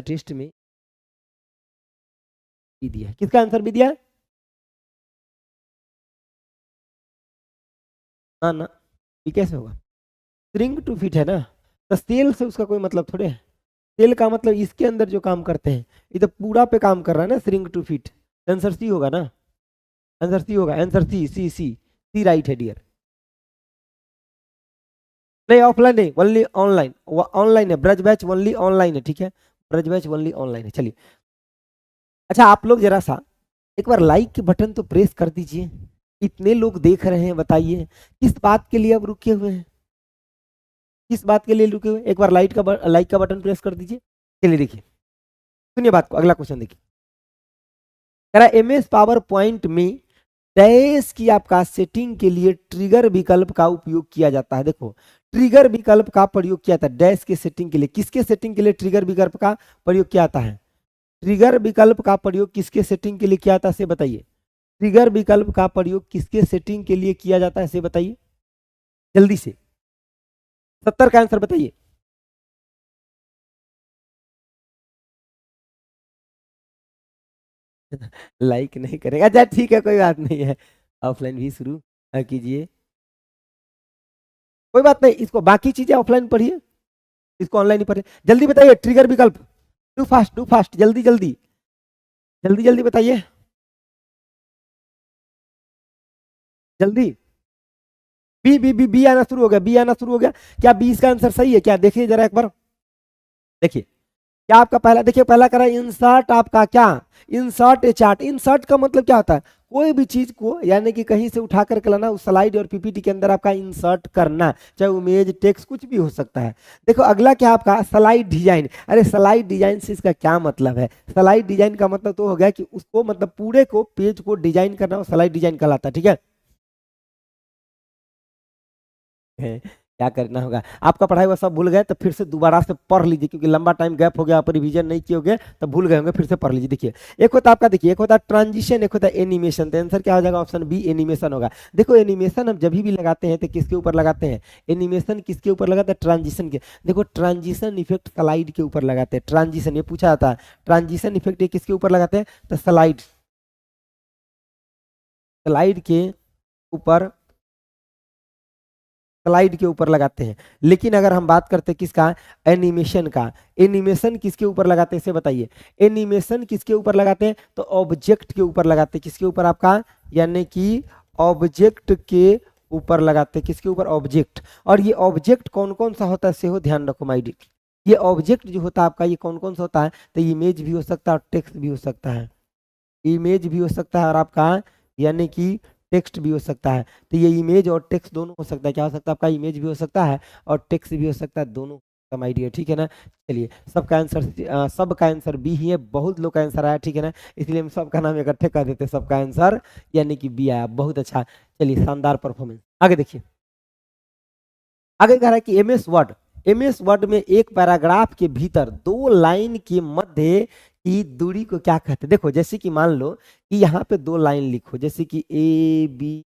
टेस्ट में बी दिया है। किसका आंसर बी दिया है? ना ना, ये कैसे होगा? स्ट्रिंग टू फिट है ना, तो सेल से उसका कोई मतलब थोड़े है। सेल का मतलब इसके अंदर जो काम करते हैं, ये तो पूरा पे काम कर रहा है ना, string to fit. Answer C होगा ना, आंसर सी होगा, answer C C C C right है डियर। नहीं ऑफलाइन नहीं, ओनली ऑनलाइन, ऑनलाइन है, ब्रज बैच ओनली ऑनलाइन है, ठीक है, ब्रज बैच ओनली ऑनलाइन है। चलिए, अच्छा आप लोग जरा सा एक बार लाइक के बटन तो प्रेस कर दीजिए। इतने लोग देख रहे हैं, बताइए किस बात के लिए अब रुके हुए हैं, किस बात के लिए रुके हुए हैं? एक बार लाइक का बटन प्रेस कर दीजिए। चलिए देखिए, सुनिए बात को, अगला क्वेश्चन देखिए। कह रहा एम एस पावर पॉइंट में डैश की आपका सेटिंग के लिए ट्रिगर विकल्प का उपयोग किया जाता है। देखो, ट्रिगर विकल्प का प्रयोग किया जाता है डैश के सेटिंग के लिए। किसके सेटिंग के लिए ट्रिगर विकल्प का प्रयोग किया जाता है? ट्रिगर विकल्प का प्रयोग किसके सेटिंग के लिए किया जाता है, से बताइए। ट्रिगर विकल्प का प्रयोग किसके सेटिंग के लिए किया जाता है, से बताइए जल्दी से। 70 का आंसर बताइए। लाइक नहीं करेगा, अच्छा ठीक है, कोई बात नहीं है, ऑफलाइन भी शुरू कीजिए, कोई बात नहीं। इसको बाकी चीजें ऑफलाइन पढ़िए, इसको ऑनलाइन ही पढ़िए। जल्दी बताइए ट्रिगर विकल्प, डू फास्ट, जल्दी जल्दी, जल्दी जल्दी बताइए, जल्दी। बी आना शुरू हो गया, बी आना शुरू हो गया। क्या बी इसका आंसर सही है क्या? देखिए जरा एक बार, देखिए क्या आपका पहला, देखिए पहला करा इंसर्ट, आपका क्या इंसर्ट ए चार्ट। इंसर्ट का मतलब क्या होता है? कोई भी चीज को यानी कि कहीं से उठा करके लाना, उस स्लाइड और पीपीटी के अंदर आपका इंसर्ट करना, चाहे इमेज टेक्स्ट कुछ भी हो सकता है। देखो अगला क्या आपका स्लाइड डिजाइन। अरे स्लाइड डिजाइन से इसका क्या मतलब है? स्लाइड डिजाइन का मतलब तो हो गया कि उसको मतलब पूरे को पेज को डिजाइन करना, वो स्लाइड डिजाइन कहलाता है, ठीक है। है, क्या करना होगा, आपका पढ़ाई हुआ सब भूल गए तो फिर से दोबारा से पढ़ लीजिए, क्योंकि लंबा टाइम गैप हो गया, आप रिवीजन नहीं किए होंगे तो भूल गए होंगे, फिर से पढ़ लीजिए। देखिए एक होता है आपका, देखिए एक होता है ट्रांजिशन, एक होता है एनिमेशन। तो आंसर क्या हो जाएगा? ऑप्शन बी एनिमेशन होगा। देखो एनिमेशन हम जब भी लगाते हैं तो किसके ऊपर लगाते हैं? एनिमेशन किसके ऊपर लगाते हैं? ट्रांजिशन के। देखो ट्रांजिशन इफेक्ट स्लाइड के ऊपर लगाते हैं, ट्रांजिशन ये पूछा जाता है, ट्रांजिशन इफेक्ट ये किसके ऊपर लगाते हैं? तो स्लाइड, स्लाइड के ऊपर, स्लाइड के ऊपर लगाते हैं। लेकिन अगर हम बात करते हैं किसका? एनिमेशन का। एनिमेशन किसके ऊपर लगाते हैं इसे बताइए। एनिमेशन किसके ऊपर लगाते हैं? तो ऑब्जेक्ट के ऊपर लगाते हैं। किसके ऊपर आपका? यानी कि ऑब्जेक्ट के ऊपर लगाते हैं। किसके ऊपर? ऑब्जेक्ट। और ये ऑब्जेक्ट कौन कौन सा होता है से हो ध्यान रखो माई डियर। ये ऑब्जेक्ट जो होता है आपका, ये कौन कौन सा होता है? तो इमेज भी हो सकता है और टेक्स्ट भी हो सकता है। इमेज भी हो सकता है और आपका यानी कि टेक्स्ट भी हो सकता है। तो ये इमेज और टेक्स्ट दोनों हो सकता है। क्या हो सकता है आपका? इमेज भी हो सकता है और टेक्स्ट भी हो सकता है, दोनों माय डियर, ठीक है ना। चलिए सबका आंसर बी ही है, बहुत लोग का आंसर आया, ठीक है ना, इसलिए हम सबका नाम इकट्ठे कर देते हैं। सबका आंसर यानी कि बी आया, बहुत अच्छा। चलिए शानदार परफॉर्मेंस। आगे देखिए, आगे कह रहा है कि एमएस वर्ड में एक पैराग्राफ के भीतर दो लाइन के मध्य की दूरी को क्या कहते हैं? देखो जैसे कि मान लो कि यहाँ पे दो लाइन लिखो, जैसे कि ए बी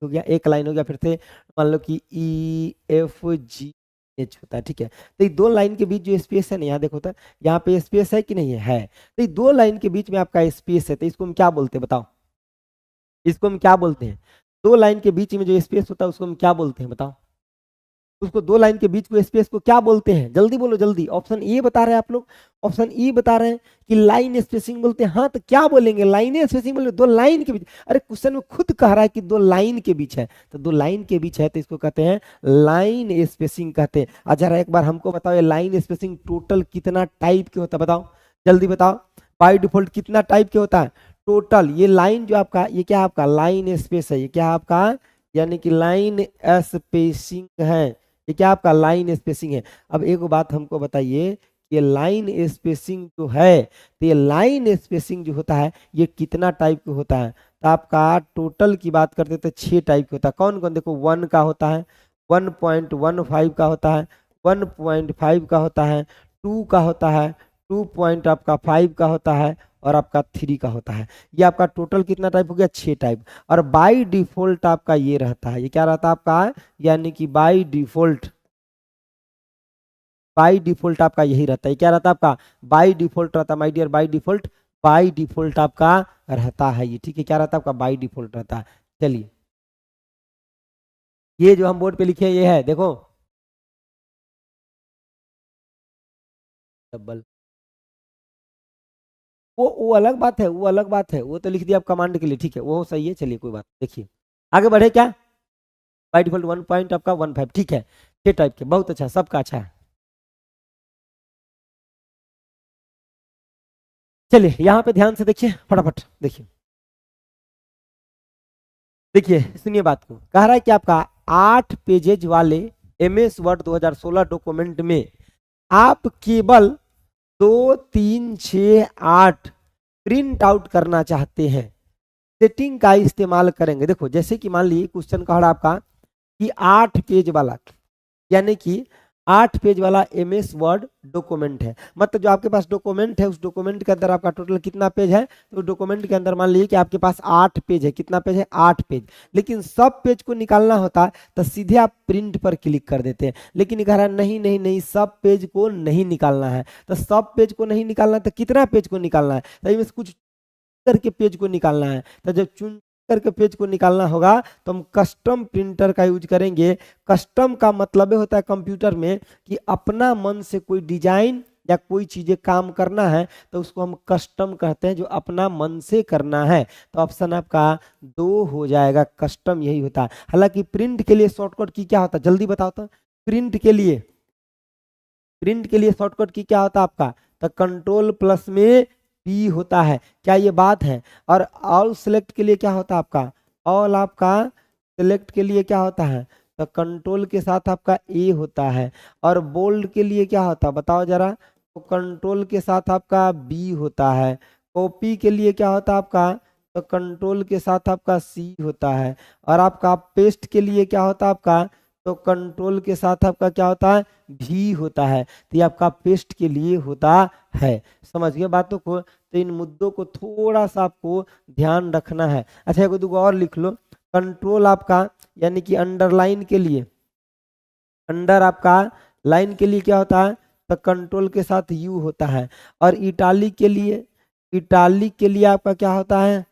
हो गया, एक लाइन हो गया, फिर से मान लो कि ई एफ जी एच होता है, ठीक है। तो ये दो लाइन के बीच जो स्पेस है ना, यहाँ देखो तो यहाँ पे स्पेस है कि नहीं है? है। तो ये दो लाइन के बीच में आपका स्पेस है, तो इसको हम क्या बोलते हैं बताओ? इसको हम क्या बोलते हैं? दो लाइन के बीच में जो स्पेस होता है उसको हम क्या बोलते हैं बताओ? उसको दो लाइन के बीच में स्पेस को क्या बोलते हैं? जल्दी बोलो जल्दी। ऑप्शन ए बता रहे हैं आप लोग, ऑप्शन ई बता रहे हैं कि लाइन स्पेसिंग बोलते हैं। हाँ तो क्या बोलेंगे? लाइन स्पेसिंग बोले, दो लाइन के बीच। अरे क्वेश्चन में खुद कह रहा है कि दो लाइन के बीच है, तो दो लाइन के बीच है तो इसको कहते हैं लाइन स्पेसिंग कहते हैं। अच्छा एक बार हमको बताओ, ये लाइन स्पेसिंग टोटल कितना टाइप के होता है बताओ, जल्दी बताओ। बाय डिफॉल्ट कितना टाइप के होता है टोटल? ये लाइन जो आपका, ये क्या आपका? लाइन स्पेस है, ये क्या आपका? यानी कि लाइन स्पेसिंग है, ये क्या आपका? लाइन स्पेसिंग है। अब एक बात हमको बताइए, ये लाइन स्पेसिंग जो है, तो ये लाइन स्पेसिंग जो होता है ये कितना टाइप का होता है? तो आपका टोटल की बात करते तो 6 टाइप का होता है। कौन कौन? देखो 1 का होता है, 1.15 का होता है, 1.5 का होता है, 2 का होता है, 2 पॉइंट आपका 5 का होता है, और आपका 3 का होता है। ये आपका टोटल कितना टाइप हो गया? 6 टाइप। और बाय डिफॉल्ट आपका ये रहता है, ये क्या रहता है आपका? यानी कि बाय डिफॉल्ट, बाई डिफॉल्ट आपका यही रहता है। क्या रहता है आपका? बाई डिफॉल्ट रहता है माय डियर, बाई डिफॉल्ट आपका रहता है ये, ठीक है। क्या रहता है आपका? बाई डिफॉल्ट रहता है। चलिए, ये जो हम बोर्ड पे लिखे हैं ये है, देखो डबल, वो अलग बात है, वो अलग बात है, वो तो लिख दिया आप कमांड के लिए, ठीक है, वो सही है। चलिए कोई बात, देखिए आगे बढ़े क्या? बाई डिफॉल्ट 1 पॉइंट आपका 15, ठीक है। ये टाइप के बहुत अच्छा, सबका अच्छा है। चलिए यहाँ पे ध्यान से देखिए, फटाफट देखिए, देखिए सुनिए बात को। कह रहा है कि आपका 8 पेजेज वाले एमएस वर्ड 2016 डॉक्यूमेंट में आप केवल 2 3 6 8 प्रिंट आउट करना चाहते हैं, सेटिंग का इस्तेमाल करेंगे। देखो जैसे कि मान लीजिए क्वेश्चन कह रहा आपका कि 8 पेज वाला, यानी कि 8 पेज वाला एमएस वर्ड डॉक्यूमेंट है, मतलब जो आपके पास डॉक्यूमेंट है उस डॉक्यूमेंट के अंदर आपका टोटल कितना पेज है, तो डॉक्यूमेंट के अंदर मान लीजिए कि आपके पास 8 पेज है। कितना पेज है? 8 पेज। लेकिन सब पेज को निकालना होता है तो सीधे आप प्रिंट पर क्लिक कर देते हैं, लेकिन कह रहा है नहीं नहीं नहीं, सब पेज को नहीं निकालना है। तो सब पेज को नहीं निकालना तो कितना पेज को निकालना है? तो इसमें से कुछ करके पेज को निकालना है। तो जब चुन करके पेज को निकालना होगा तो हम कस्टम प्रिंटर का यूज करेंगे। कस्टम का मतलब होता है कंप्यूटर में कि अपना मन से कोई डिजाइन या कोई चीजें काम करना है तो उसको हम कस्टम कहते हैं, जो अपना मन से करना है। तो ऑप्शन आपका 2 हो जाएगा, कस्टम यही होता है। हालांकि प्रिंट के लिए शॉर्टकट की क्या होता है, जल्दी बताओ तो। प्रिंट के लिए, प्रिंट के लिए शॉर्टकट की क्या होता है आपका? तो कंट्रोल प्लस में पी होता है। क्या ये बात है? और ऑल सेलेक्ट के लिए क्या होता है आपका? ऑल आपका सेलेक्ट के लिए क्या होता है? तो कंट्रोल के साथ आपका ए होता है। और बोल्ड के लिए क्या होता है बताओ जरा? तो कंट्रोल के साथ आपका बी होता है। कॉपी के लिए क्या होता है आपका? तो कंट्रोल के साथ आपका सी होता है। और आपका पेस्ट के लिए क्या होता है आपका? तो कंट्रोल के साथ आपका क्या होता है? भी होता है। तो ये आपका पेस्ट के लिए होता है। समझ गए बातों को? तो इन मुद्दों को थोड़ा सा आपको ध्यान रखना है। अच्छा एक दो और लिख लो। कंट्रोल आपका यानी कि अंडरलाइन के लिए, अंडर आपका लाइन के लिए क्या होता है? तो कंट्रोल के साथ यू होता है। और इटालिक के लिए, इटालिक के लिए आपका क्या होता है?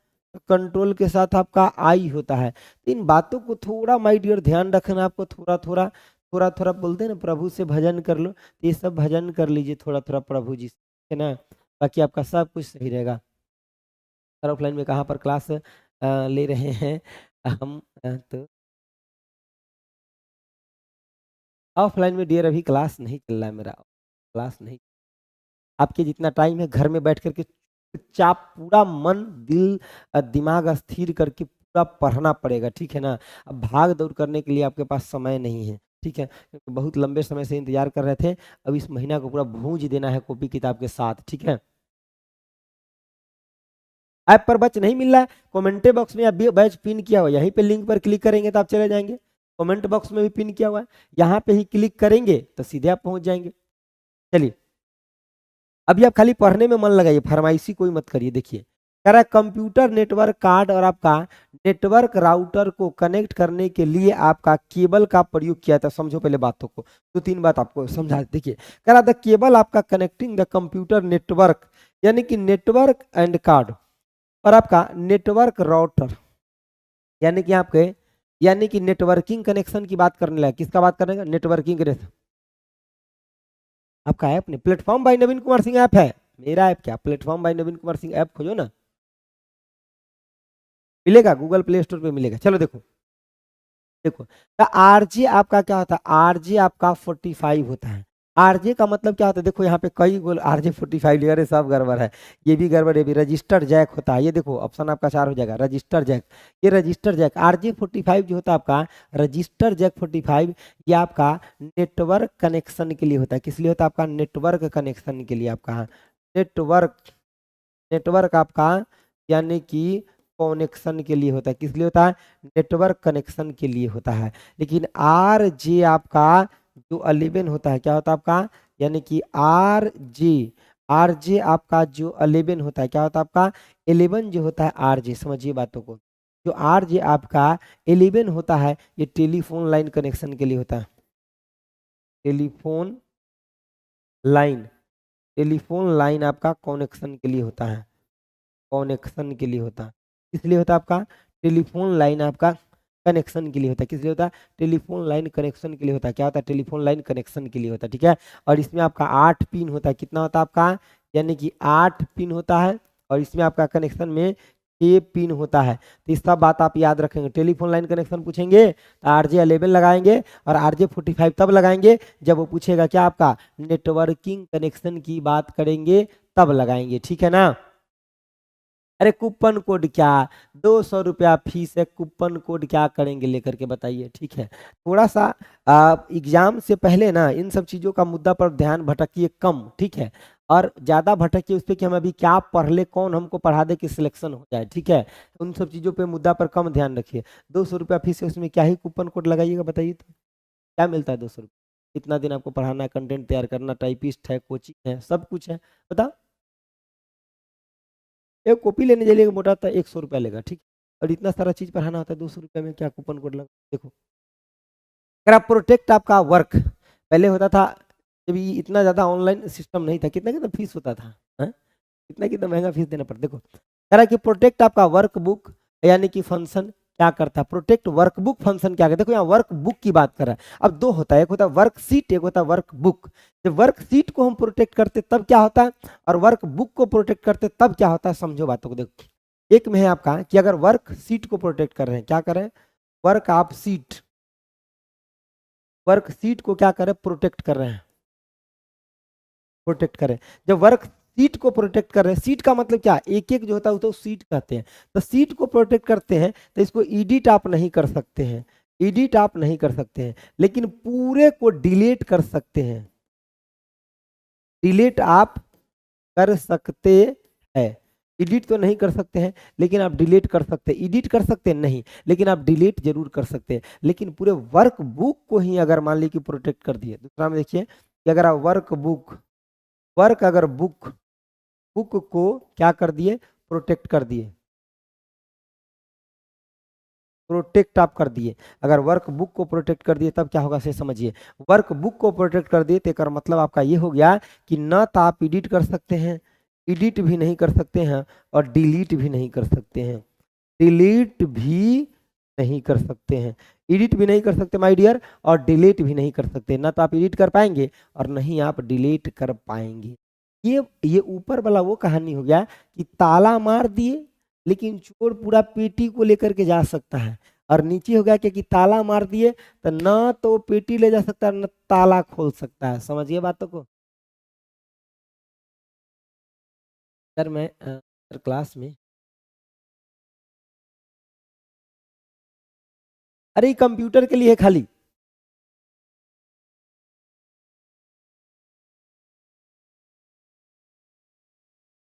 कंट्रोल के साथ आपका आई होता है। तो इन बातों को थोड़ा माय डियर ध्यान रखना आपको, थोड़ा थोड़ा, थोड़ा थोड़ा बोलते हैं ना प्रभु से भजन कर लो, तो ये सब भजन कर लीजिए थोड़ा थोड़ा प्रभु जी से, है ना। बाकी आपका सब कुछ सही रहेगा। सर ऑफलाइन में कहाँ पर क्लास ले रहे हैं हम? तो ऑफलाइन में डियर अभी क्लास नहीं चल रहा है मेरा, क्लास नहीं। आपके जितना टाइम है घर में बैठ करके चुपचाप पूरा मन दिल दिमाग स्थिर करके पूरा पढ़ना पड़ेगा, ठीक है ना। अब भाग दौड़ करने के लिए आपके पास समय नहीं है, ठीक है, क्योंकि बहुत लंबे समय से इंतजार कर रहे थे। अब इस महीना को पूरा भूंज देना है कॉपी किताब के साथ, ठीक है। ऐप पर बैच नहीं मिल रहा है, कमेंट बॉक्स में अभी बैच पिन किया हुआ है, यहीं पे लिंक पर क्लिक करेंगे तो आप चले जाएंगे। कमेंट बॉक्स में भी पिन किया हुआ है, यहाँ पे ही क्लिक करेंगे तो सीधे आप पहुंच जाएंगे। चलिए अभी आप खाली पढ़ने में मन लगाइए, फरमाइशी कोई मत करिए। देखिए कह रहा है कंप्यूटर नेटवर्क कार्ड और आपका नेटवर्क राउटर को कनेक्ट करने के लिए आपका केबल का प्रयोग किया था। समझो पहले बातों को, 2 3 बात आपको समझा। देखिए कह रहा था केबल आपका कनेक्टिंग द कंप्यूटर नेटवर्क, यानी कि नेटवर्क एंड कार्ड, और आपका नेटवर्क राउटर, यानी कि आपके, यानी कि नेटवर्किंग कनेक्शन की बात करने लगा। किसका बात करेगा? Networking connection. आपका ऐप नहीं, प्लेटफॉर्म बाय नवीन कुमार सिंह ऐप है। मेरा ऐप क्या, प्लेटफॉर्म बाय नवीन कुमार सिंह ऐप खोजो ना, मिलेगा, गूगल प्ले स्टोर पे मिलेगा। चलो देखो, देखो तो आरजे आपका क्या होता है? आरजे आपका 45 होता है। आरजे का मतलब क्या होता है? देखो यहाँ पे कई गोल आरजे 45 लिखा है, सब गड़बड़ है, ये भी गड़बड़, ये भी। रजिस्टर जैक होता है, ये देखो ऑप्शन आपका 4 हो जाएगा, रजिस्टर जैक। ये रजिस्टर जैक आरजे 45 जो होता है आपका, रजिस्टर जैक 45, ये आपका नेटवर्क कनेक्शन के लिए होता है। किस लिए होता है आपका? नेटवर्क कनेक्शन के लिए आपका, नेटवर्क, नेटवर्क आपका यानी कि कनेक्शन के लिए होता है। किस लिए होता है? नेटवर्क कनेक्शन के लिए होता है। लेकिन आर जे आपका जो 11 होता है, क्या होता है आपका? यानी कि आर जे, आर जे आपका जो 11 होता है, क्या होता है आपका? 11 जो होता है आर जे, समझिए बातों को। जो आर जे आपका 11 होता है, ये टेलीफोन लाइन कनेक्शन के लिए होता है। टेलीफोन लाइन, टेलीफोन लाइन आपका कनेक्शन के लिए होता है, कनेक्शन के लिए होता है। किस लिए होता है आपका? टेलीफोन लाइन आपका कनेक्शन के लिए होता है। किस लिए होता है? टेलीफोन लाइन कनेक्शन के लिए होता है। क्या होता है? टेलीफोन लाइन कनेक्शन के लिए होता है, ठीक है। और इसमें आपका 8 पिन होता है। कितना होता है आपका? यानी कि 8 पिन होता है। और इसमें आपका कनेक्शन में 6 पिन होता है। तो इस सब बात आप याद रखेंगे। टेलीफोन लाइन कनेक्शन पूछेंगे तो RJ11 लगाएंगे और RJ45 तब लगाएंगे जब वो पूछेगा क्या आपका नेटवर्किंग कनेक्शन की बात करेंगे तब लगाएंगे, ठीक है ना। अरे कूपन कोड क्या, 200 रुपया फीस है, कूपन कोड क्या करेंगे लेकर के बताइए, ठीक है। थोड़ा सा एग्जाम से पहले ना इन सब चीजों का मुद्दा पर ध्यान भटकिए कम, ठीक है। और ज्यादा भटकिए उस पर कि हम अभी क्या पढ़ ले, कौन हमको पढ़ा दे कि सिलेक्शन हो जाए, ठीक है। उन सब चीजों पे मुद्दा पर कम ध्यान रखिए। 200 रुपया फीस है, उसमें क्या ही कूपन कोड लगाइएगा बताइए तो क्या मिलता है 200 रुपया? इतना दिन आपको पढ़ाना है, कंटेंट तैयार करना, टाइपिस्ट है, कोचिंग है, सब कुछ है, बताओ। एक कॉपी लेने जाइएगा मोटा था 100 रुपया लेगा, ठीक। और इतना सारा चीज पढ़ाना होता है 200 रुपया में, क्या कूपन कोड लगा देखो। अगर आप प्रोटेक्ट आपका वर्क पहले होता था, जब ये इतना ज्यादा ऑनलाइन सिस्टम नहीं था, कितना कितना फीस होता था, हाँ? कितना कितना महंगा फीस देना पड़ता। देखो कह रहा है कि प्रोटेक्ट आपका वर्कबुक यानी कि फंक्शन क्या करता है, प्रोटेक्ट वर्कबुक फंक्शन क्या करता है। देखो यहाँ वर्कबुक की बात कर रहा है। अब दो होता है, एक होता है वर्कशीट, एक होता है वर्कबुक। जब वर्कशीट को हम प्रोटेक्ट करते तब क्या होता है, और वर्कबुक को प्रोटेक्ट करते तब क्या होता है, समझो बातों को। देखो एक में है आपका कि अगर वर्कशीट को प्रोटेक्ट कर रहे हैं, क्या करें, वर्क आप सीट, वर्कशीट को क्या करें, प्रोटेक्ट कर रहे हैं, प्रोटेक्ट करें। जब वर्क सीट को प्रोटेक्ट कर रहे हैं, सीट का मतलब क्या, एक एक जो होता है तो सीट कहते हैं। तो सीट को प्रोटेक्ट करते हैं तो इसको एडिट आप नहीं कर सकते हैं, एडिट आप नहीं कर सकते हैं, लेकिन पूरे को डिलीट कर सकते हैं, डिलीट आप कर सकते हैं। एडिट तो नहीं कर सकते हैं लेकिन आप डिलीट कर सकते हैं। एडिट कर सकते हैं नहीं, लेकिन आप डिलीट जरूर कर सकते हैं। लेकिन पूरे वर्क बुक को ही अगर मान लीजिए प्रोटेक्ट कर दिए। दूसरा में देखिए कि अगर आप वर्क बुक, वर्क अगर बुक, बुक को क्या कर दिए, प्रोटेक्ट कर दिए, प्रोटेक्ट आप कर दिए। अगर वर्क बुक को प्रोटेक्ट कर दिए तब क्या होगा से समझिए। वर्क बुक को प्रोटेक्ट कर दिए तो मतलब आपका ये हो गया कि न तो आप एडिट कर सकते हैं, एडिट भी नहीं कर सकते हैं, और डिलीट भी नहीं कर सकते हैं, डिलीट भी नहीं कर सकते हैं, एडिट भी नहीं कर सकते माय डियर, और डिलीट भी नहीं कर सकते। ना तो आप एडिट कर पाएंगे और नहीं आप डिलीट कर पाएंगे। ये ऊपर वाला वो कहानी हो गया कि ताला मार दिए लेकिन चोर पूरा पेटी को लेकर के जा सकता है। और नीचे हो गया कि ताला मार दिए तो ना तो पेटी ले जा सकता है ना ताला खोल सकता है। समझिए बातों को। सर मैं सर क्लास में, अरे कंप्यूटर के लिए है खाली।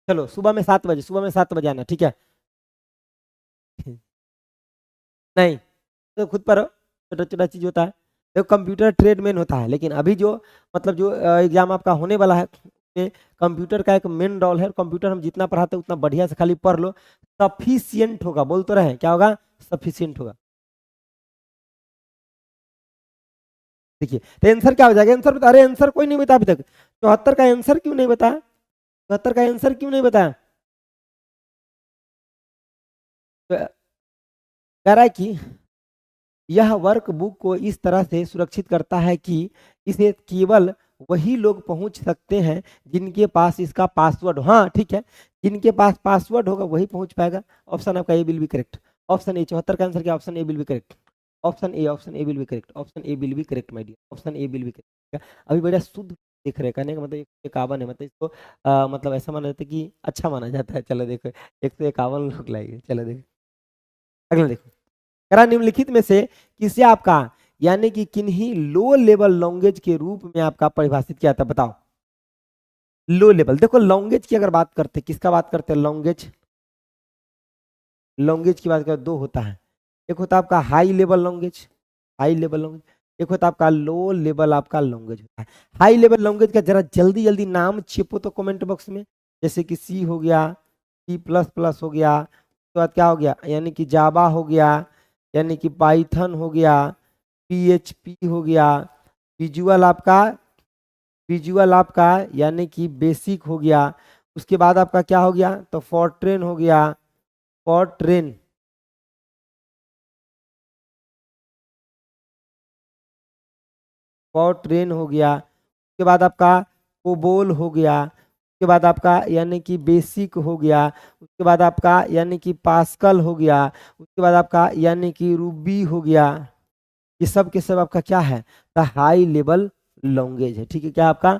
चलो सुबह में 7 बजे, सुबह में 7 बजे आना, ठीक है। नहीं तो खुद पर छोटा छोटा चीज होता है। देखो कंप्यूटर ट्रेडमैन होता है, लेकिन अभी जो मतलब जो एग्जाम आपका होने वाला है उसमें कंप्यूटर का एक मेन रोल है। कंप्यूटर हम जितना पढ़ाते हैं उतना बढ़िया से खाली पढ़ लो, सफिशियंट होगा। बोल तो रहे क्या होगा, सफिशियंट होगा। देखिए तो आंसर क्या हो जाएगा, आंसर बता, अरे आंसर कोई नहीं बता अभी तक। 74 का आंसर क्यों नहीं बताया, 74 का आंसर क्यों नहीं बताया। तो कह रहा है कि यह वर्कबुक को इस तरह से सुरक्षित करता है कि इसे केवल वही लोग पहुंच सकते हैं जिनके पास इसका पासवर्ड हो। हाँ ठीक है, जिनके पास पासवर्ड होगा वही पहुंच पाएगा। ऑप्शन आपका A will be correct, option A. 74 का आंसर क्या, option A will be correct, option A, option A will be correct, option A will be correct my dear, option A will be correct. अभी बड़ा शुद्ध दिख रहे, कहने का मतलब 151 है, मतलब इसको मतलब ऐसा माना जाता है कि अच्छा माना जाता है। चलो देखो 151 लोग लाएंगे। चलो देखो अगला देखो, करा निम्नलिखित में से किसे आपका यानी कि किन्हीं लो लेवल लैंग्वेज के रूप में आपका परिभाषित किया था, बताओ। लो लेवल, देखो लैंग्वेज की अगर बात करते, किसका बात करते हैं, लैंग्वेज, लैंग्वेज की बात करें दो होता है। एक होता है आपका high level language, high level language, एक होता है आपका लो लेवल आपका लैंग्वेज होता है। हाई लेवल लैंग्वेज का जरा जल्दी जल्दी नाम छिपो तो कमेंट बॉक्स में। जैसे कि सी हो गया, C++ हो गया, उसके बाद क्या हो गया यानी कि जावा हो गया, यानी कि पाइथन हो गया, PHP हो गया, विजुअल आपका विजुअल आपका यानी कि बेसिक हो गया। उसके बाद आपका क्या हो गया, तो फॉरट्रेन हो गया, फॉरट्रेन। फॉरट्रेन हो गया। उसके बाद आपका कोबोल हो गया। उसके बाद आपका यानी कि बेसिक हो गया। उसके बाद आपका यानी कि पास्कल हो गया। उसके बाद आपका यानी कि रूबी हो गया। ये सब के सब आपका क्या है, द हाई लेवल लैंग्वेज है। ठीक है, क्या आपका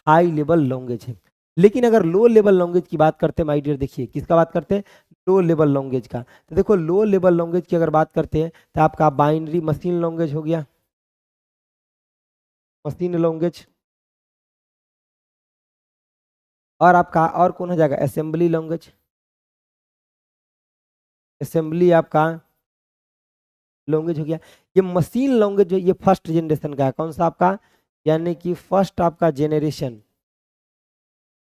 हाई लेवल लैंग्वेज है। लेकिन अगर लो लेवल लैंग्वेज की बात करते हैं माय डियर, देखिए किसका बात करते हैं, लो लेवल लैंग्वेज का। तो देखो लो लेवल लैंग्वेज की अगर बात करते हैं तो आपका बाइनरी मशीन लैंग्वेज हो गया, मशीन लैंग्वेज। और आपका और कौन हो जाएगा, असेंबली लैंग्वेज। असेंबली आपका लैंग्वेज हो गया। ये मशीन लैंग्वेज जो ये फर्स्ट जनरेशन का है, कौन सा आपका, यानी कि फर्स्ट आपका जेनरेशन,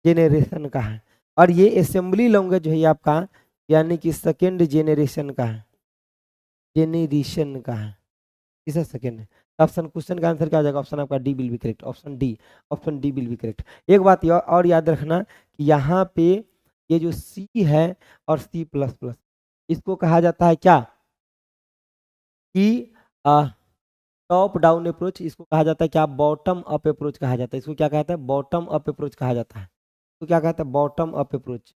जेनरेशन का है। और ये असेंबली लैंग्वेज जो है ये आपका यानी कि सेकेंड जेनरेशन का है, जेनरेशन का है। किसका सेकेंड है। ऑप्शन क्वेश्चन का आंसर क्या हो जाएगा, ऑप्शन आपका D will be correct, option D, option D will be correct. एक बात और याद रखना कि यहाँ पे ये जो सी है और सी प्लस प्लस, इसको कहा जाता है क्या, कि टॉप डाउन अप्रोच। इसको कहा जाता है क्या, बॉटम अप अप्रोच कहा जाता है। इसको क्या कहता है, बॉटम अप अप्रोच कहा जाता है। तो क्या कहता है, bottom up approach,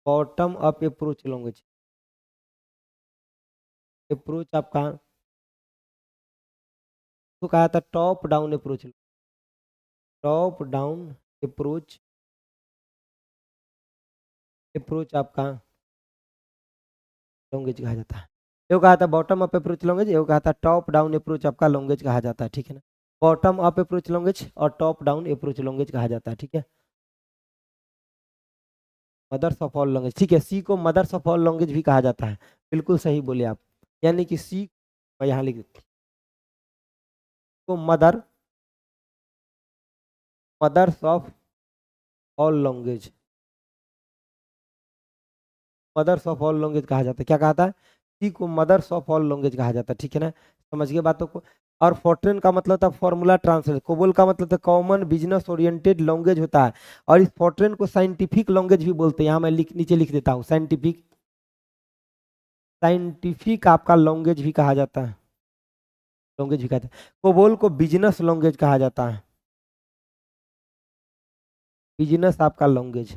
bottom up approach language. Approach आपका तो कहा था top down approach, top down approach, approach आपका लैंग्वेज कहा जाता है। ये कहा था बॉटम अप अप्रोच लैंग्वेज, ये कहा था टॉप डाउन अप्रोच आपका लैंग्वेज कहा जाता है। ठीक है ना, बॉटम अप अप्रोच लैंग्वेज और टॉप डाउन अप्रोच लैंग्वेज कहा जाता है। ठीक है, मदर्स ऑफ ऑल लैंग्वेज। ठीक है, सी को मदर्स ऑफ ऑल लैंग्वेज भी कहा जाता है, बिल्कुल सही बोले आप। यानी कि सी, मैं यहाँ लिख देता हूँ, को mother, mothers of all language, mothers of all language कहा जाता है। क्या कहा था, सी को मदर्स ऑफ ऑल लैंग्वेज कहा जाता है। ठीक है ना, समझ गए बातों को। और फोर्ट्रेन का मतलब था फॉर्मूला ट्रांसलेट, कोबोल का मतलब था कॉमन बिजनेस ओरिएंटेड लैंग्वेज होता है। और इस फोर्ट्रेन को साइंटिफिक लैंग्वेज भी बोलते हैं। यहाँ मैं नीचे लिख देता हूँ, साइंटिफिक, साइंटिफिक आपका लैंग्वेज भी कहा जाता है, लैंग्वेज भी कहते हैं। कोबोल को बिजनेस लैंग्वेज कहा जाता है, बिजनेस आपका लैंग्वेज,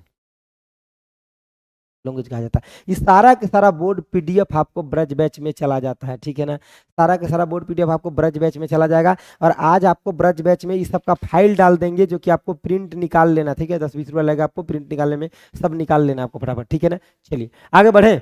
लैंग्वेज कहा जाता है। ये सारा के सारा बोर्ड पीडीएफ आपको ब्रज बैच में चला जाता है। ठीक है ना, सारा के सारा बोर्ड पीडीएफ आपको ब्रज बैच में चला जाएगा। और आज आपको ब्रज बैच में इस सब का फाइल डाल देंगे, जो कि आपको प्रिंट निकाल लेना। ठीक है, 10-20 रुपया लगेगा आपको प्रिंट निकालने में, सब निकाल लेना आपको फटाफट। ठीक है ना, चलिए आगे बढ़े।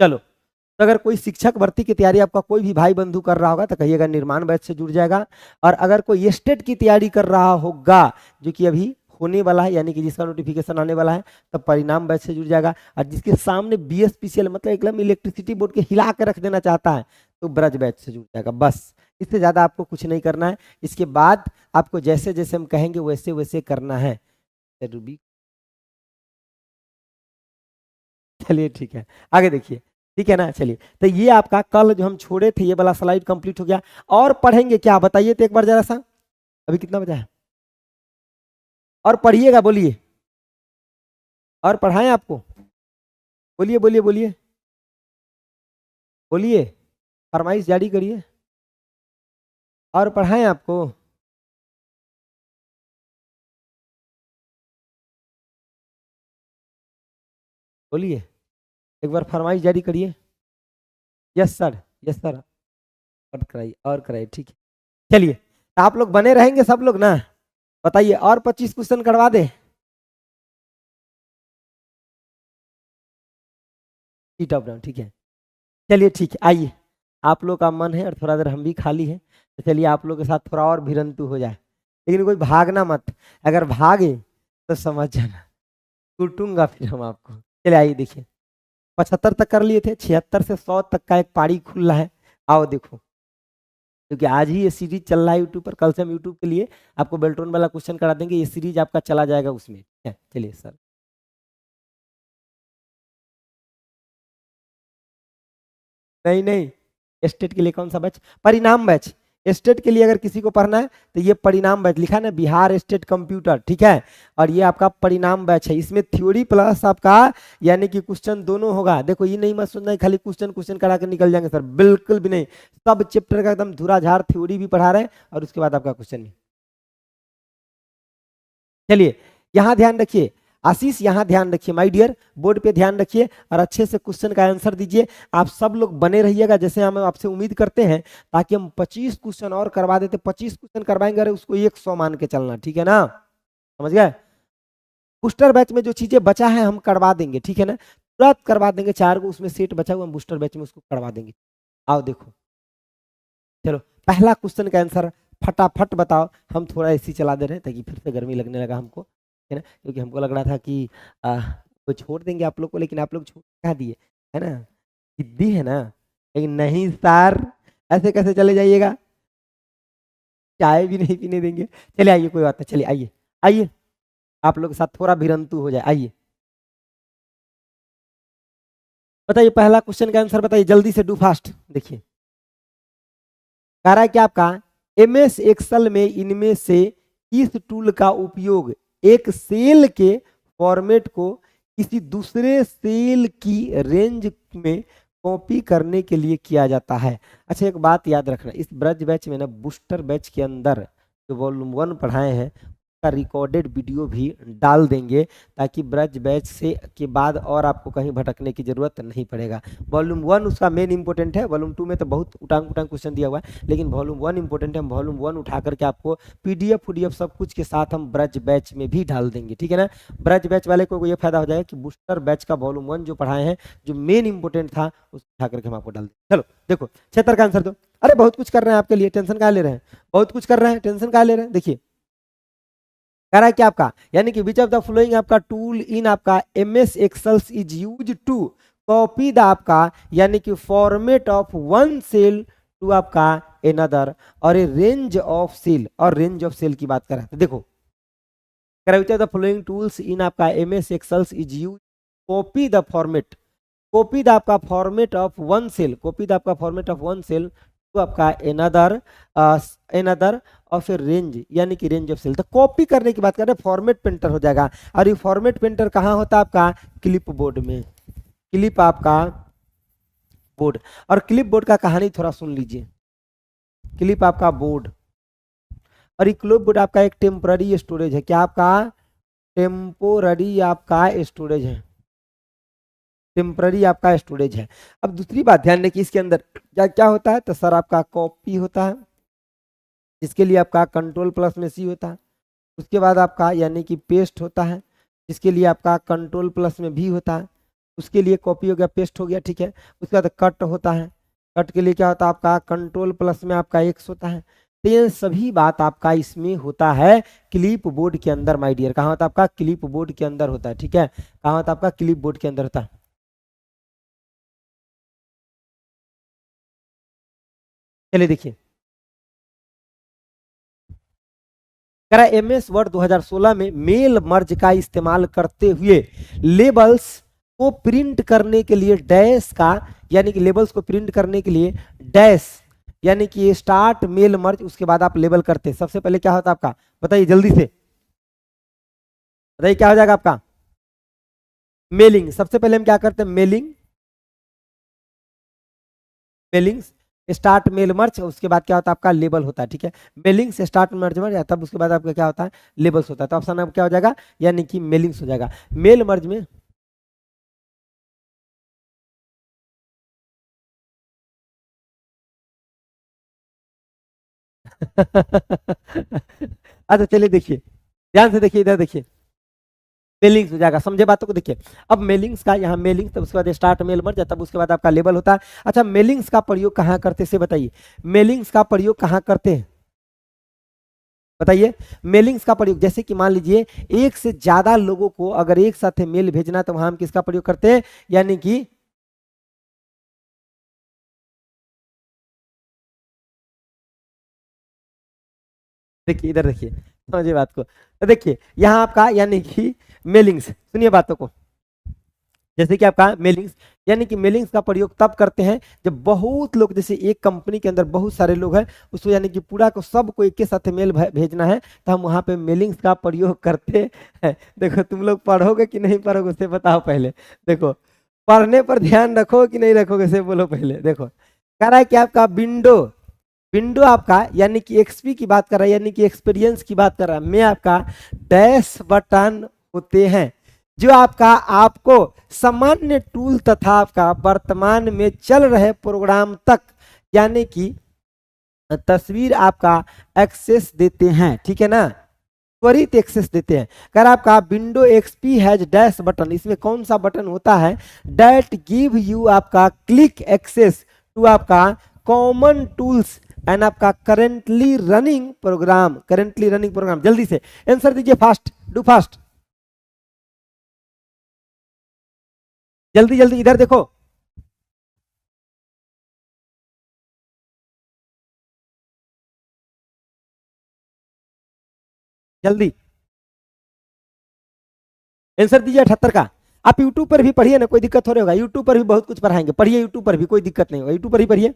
चलो, तो अगर कोई शिक्षक भर्ती की तैयारी आपका कोई भी भाई बंधु कर रहा होगा तो कहिएगा निर्माण बैच से जुड़ जाएगा। और अगर कोई स्टेट की तैयारी कर रहा होगा, जो कि अभी होने वाला है, यानी कि जिसका नोटिफिकेशन आने वाला है, तब परिणाम बैच से जुड़ जाएगा। और जिसके सामने बीएसपीसीएल मतलब एकदम इलेक्ट्रिसिटी बोर्ड के हिला के रख देना चाहता है, तो ब्रज बैच से जुड़ जाएगा। बस इससे ज्यादा आपको कुछ नहीं करना है। इसके बाद आपको जैसे जैसे हम कहेंगे वैसे वैसे करना है। चलिए ठीक है, आगे देखिए। ठीक है ना, चलिए। तो ये आपका कल जो हम छोड़े थे, ये वाला स्लाइड कंप्लीट हो गया। और पढ़ेंगे क्या बताइए तो एक बार जरा सा। अभी कितना बजा है, और पढ़िएगा, बोलिए। और पढ़ाएं आपको, बोलिए बोलिए बोलिए, बोलिए, फरमाइश जारी करिए। और पढ़ाएं आपको, बोलिए, एक बार फरमाइश जारी करिए। यस सर, यस सर, और कराइए, और कराइए। ठीक है, चलिए। तो आप लोग बने रहेंगे सब लोग ना, बताइए। और 25 क्वेश्चन करवा दे, सीट ऑफ डाउन। ठीक है, चलिए ठीक है, आइए। आप लोग का मन है और थोड़ा देर हम भी खाली हैं, तो चलिए आप लोग के साथ थोड़ा और भिरंतु हो जाए। लेकिन कोई भागना मत, अगर भागे तो समझ जाना, कूटूंगा फिर हम आपको। चलिए आइए देखिए, 75 तक कर लिए थे, 76 से 100 तक का एक पारी खुल रहा है। आओ देखो, क्योंकि आज ही ये सीरीज चल रहा है यूट्यूब पर, कल से हम यूट्यूब के लिए आपको बेल्ट्रॉन वाला क्वेश्चन करा देंगे, ये सीरीज आपका चला जाएगा उसमें। ठीक है, चलिए सर। नहीं नहीं, स्टेट के लिए कौन सा बैच, परिणाम बैच। स्टेट के लिए अगर किसी को पढ़ना है तो ये परिणाम बैच लिखा है ना, बिहार स्टेट कंप्यूटर, ठीक है। और ये आपका परिणाम बैच है, इसमें थ्योरी प्लस आपका यानी कि क्वेश्चन दोनों होगा। देखो ये नहीं मत सोचना है खाली क्वेश्चन क्वेश्चन करा के निकल जाएंगे सर, बिल्कुल भी नहीं। सब चैप्टर का एकदम धुराधार थ्योरी भी पढ़ा रहे हैं और उसके बाद आपका क्वेश्चन भी। चलिए यहां ध्यान रखिए आशीष, यहां ध्यान रखिए माय डियर, बोर्ड पे ध्यान रखिए और अच्छे से क्वेश्चन का आंसर दीजिए। आप सब लोग बने रहिएगा जैसे हम आपसे उम्मीद करते हैं, ताकि हम 25 क्वेश्चन और करवा देते। 25 क्वेश्चन करवाएंगे, अरे उसको 100 मान के चलना, ठीक है ना, समझ गए। बूस्टर बैच में जो चीजें बचा है हम करवा देंगे, ठीक है ना, तुरंत करवा देंगे। 4 को उसमें सेट बचा हुआ, हम बूस्टर बैच में उसको करवा देंगे। आओ देखो, चलो पहला क्वेश्चन का आंसर फटाफट बताओ। हम थोड़ा एसी चला दे रहे हैं ताकि फिर से गर्मी लगने लगा हमको, है ना, क्योंकि हमको लग रहा था कि वो छोड़ देंगे आप लोग को, लेकिन आप लोग छोड़ क्या दिए, है ना, जिद्दी है ना। लेकिन नहीं सर, ऐसे कैसे चले जाइएगा, चाय भी नहीं पीने देंगे। चलिए आइए, कोई बात नहीं, चलिए आइए आइए, आप लोग के साथ थोड़ा भिरंतु हो जाए। आइए बताइए पहला क्वेश्चन का आंसर बताइए, जल्दी से, डू फास्ट। देखिए कह रहा है कि आपका MS एक्सेल में इनमें से इस टूल का उपयोग एक सेल के फॉर्मेट को किसी दूसरे सेल की रेंज में कॉपी करने के लिए किया जाता है। अच्छा एक बात याद रखना, इस ब्रज बैच में ना, बूस्टर बैच के अंदर जो वॉल्यूम 1 पढ़ाए हैं का रिकॉर्डेड वीडियो भी डाल देंगे, ताकि ब्रज बैच से के बाद और आपको कहीं भटकने की जरूरत नहीं पड़ेगा। वॉल्यूम 1 उसका मेन इंपॉर्टेंट है, वॉल्यूम 2 में तो बहुत उटांग उटांग क्वेश्चन दिया हुआ है, लेकिन वॉल्यूम 1 इंपॉर्टेंट है। हम वॉल्यूम 1 उठा करके आपको PDF सब कुछ के साथ हम ब्रज बैच में भी डाल देंगे, ठीक है ना। ब्रज बैच वाले को ये फायदा हो जाएगा कि बूस्टर बैच का वॉल्यूम 1 जो पढ़ाए हैं, जो मेन इंपॉर्टेंट था, उसको उठा करके हम आपको डाल देंगे। चलो देखो 76 का आंसर दो। अरे बहुत कुछ कर रहे हैं आपके लिए, टेंशन कहाँ ले रहे हैं, बहुत कुछ कर रहे हैं, टेंशन कहाँ ले रहे हैं। देखिए कह रहा है कि आपका यानी कि विच ऑफ द फॉलोइंग आपका टूल इन आपका MS Excel is use to copy the आपका यानी कि format of one cell to आपका अनदर और ए रेंज ऑफ सेल, और रेंज ऑफ सेल की बात कर रहा है। देखो कह रहा है which of the following tools in आपका MS Excel is use copy the format, copy the आपका format of one cell, copy the आपका format of one cell to आपका another another of a range यानी कि range of cell. तो copy करने की बात कर रहे हैं, फॉर्मेट पेंटर हो जाएगा। और ये फॉर्मेट पेंटर कहाँ होता है आपका, क्लिप बोर्ड में, क्लिप आपका बोर्ड। और क्लिप बोर्ड का कहानी थोड़ा सुन लीजिए, क्लिप आपका बोर्ड और ये क्लिप बोर्ड आपका एक टेम्पररी स्टोरेज है। क्या आपका टेम्पोररी आपका स्टोरेज है, टेम्पररी आपका स्टोरेज है। अब दूसरी बात ध्यान रखिए, इसके अंदर क्या क्या होता है, तो सर आपका कॉपी होता है, जिसके लिए आपका कंट्रोल प्लस में C होता है। उसके बाद आपका यानी कि पेस्ट होता है, जिसके लिए आपका कंट्रोल प्लस में V होता है। उसके लिए कॉपी हो गया, पेस्ट हो गया, ठीक है। उसके बाद कट होता है, कट के लिए क्या होता है आपका कंट्रोल प्लस में आपका X होता है। तो ये सभी बात आपका इसमें होता है क्लिप बोर्ड के अंदर माय डियर। कहाँ होता है आपका, क्लिप बोर्ड के अंदर होता है, ठीक है। कहाँ होता है आपका, क्लिप बोर्ड के अंदर होता है। चलिए देखिए कह रहा है MS वर्ड 2016 में मेल मर्ज का इस्तेमाल करते हुए लेबल्स को प्रिंट करने के लिए डैश का यानी कि लेबल्स को प्रिंट करने के लिए डैश यानी कि स्टार्ट मेल मर्ज, उसके बाद आप लेबल करते हैं। सबसे पहले क्या होता है आपका, बताइए जल्दी से बताइए क्या हो जाएगा आपका, मेलिंग। सबसे पहले हम क्या करते हैं, mailing, mailing start mail merge, उसके बाद क्या होता है आपका लेबल होता है, ठीक है। मेलिंग से स्टार्ट मर्ज मर्ज, तब उसके बाद आपका क्या होता है, लेबल्स होता है। तो ऑप्शन अब क्या हो जाएगा, यानी कि मेलिंग्स हो जाएगा। मेल मर्ज में अच्छा चलिए देखिए, ध्यान से देखिए, इधर देखिए, मेलिंग्स हो जाएगा, समझे बातों को। देखिए अब मेलिंग्स का यहाँ मेलिंग्स, तब उसके बाद स्टार्ट मेल मर्ज, तब उसके बाद आपका लेबल होता है। अच्छा मेलिंग्स का प्रयोग कहाँ करते से बताइए, मेलिंग्स का प्रयोग कहाँ करते हैं बताइए। मेलिंग्स का प्रयोग जैसे कि मान लीजिए एक से ज्यादा लोगों को अगर एक साथ मेल भेजना है, तो वहां हम किसका प्रयोग करते हैं, यानी कि देखिए इधर देखिए, समझिए बात को। तो देखिए यहाँ आपका यानी कि मेलिंग्स, सुनिए बातों को, जैसे कि आपका मेलिंग्स, यानी कि मेलिंग्स का प्रयोग तब करते हैं जब बहुत लोग, जैसे एक कंपनी के अंदर बहुत सारे लोग हैं, उसको यानी कि पूरा को सबको एक के साथ मेल भेजना है, तो हम वहां पे मेलिंग्स का प्रयोग करते हैं। देखो तुम लोग पढ़ोगे कि नहीं पढ़ोगे उसे बताओ पहले। देखो पढ़ने पर ध्यान रखो कि नहीं रखोगे से बोलो पहले। देखो कह रहा है कि आपका विंडो, विंडो आपका यानी कि एक्सपी की बात कर रहा है, यानी कि एक्सपीरियंस की बात कर रहा है, में आपका डैश बटन होते हैं जो आपका आपको सामान्य टूल तथा आपका वर्तमान में चल रहे प्रोग्राम तक यानी कि तस्वीर आपका एक्सेस देते हैं, ठीक है ना, त्वरित एक्सेस देते हैं। अगर आपका window XP has dash button, इसमें कौन सा बटन होता है, डेट गिव यू आपका क्लिक एक्सेस टू आपका कॉमन टूल्स एंड आपका currently running program, currently running program. जल्दी से आंसर दीजिए, फास्ट, डू फास्ट, जल्दी जल्दी इधर देखो। जल्दी आंसर दीजिए 78 का। आप यूट्यूब पर भी पढ़िए ना, कोई दिक्कत हो रही होगा, यूट्यूब पर भी बहुत कुछ पढ़ाएंगे, पढ़िए यूट्यूब पर भी, कोई दिक्कत नहीं होगा, यूट्यूब पर ही पढ़िए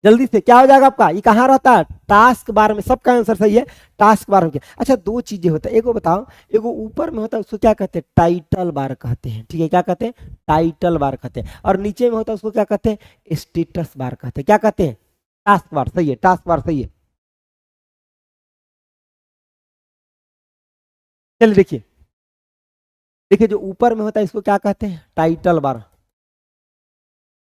जल्दी से। क्या हो जाएगा आपका, ये कहाँ रहता है, टास्क बार में, सबका आंसर सही है, टास्क बार में। अच्छा दो चीजें होता है, एगो बताओ, एगो ऊपर में होता है उसको क्या कहते हैं, टाइटल बार कहते हैं, ठीक है, क्या कहते हैं, टाइटल बार कहते हैं, और नीचे में होता है उसको क्या कहते हैं, स्टेटस बार कहते हैं, क्या कहते हैं, टास्क बार, सही है, टास्क बार सही है। चलिए देखिए, देखिए जो ऊपर में होता है इसको क्या कहते हैं, टाइटल बार,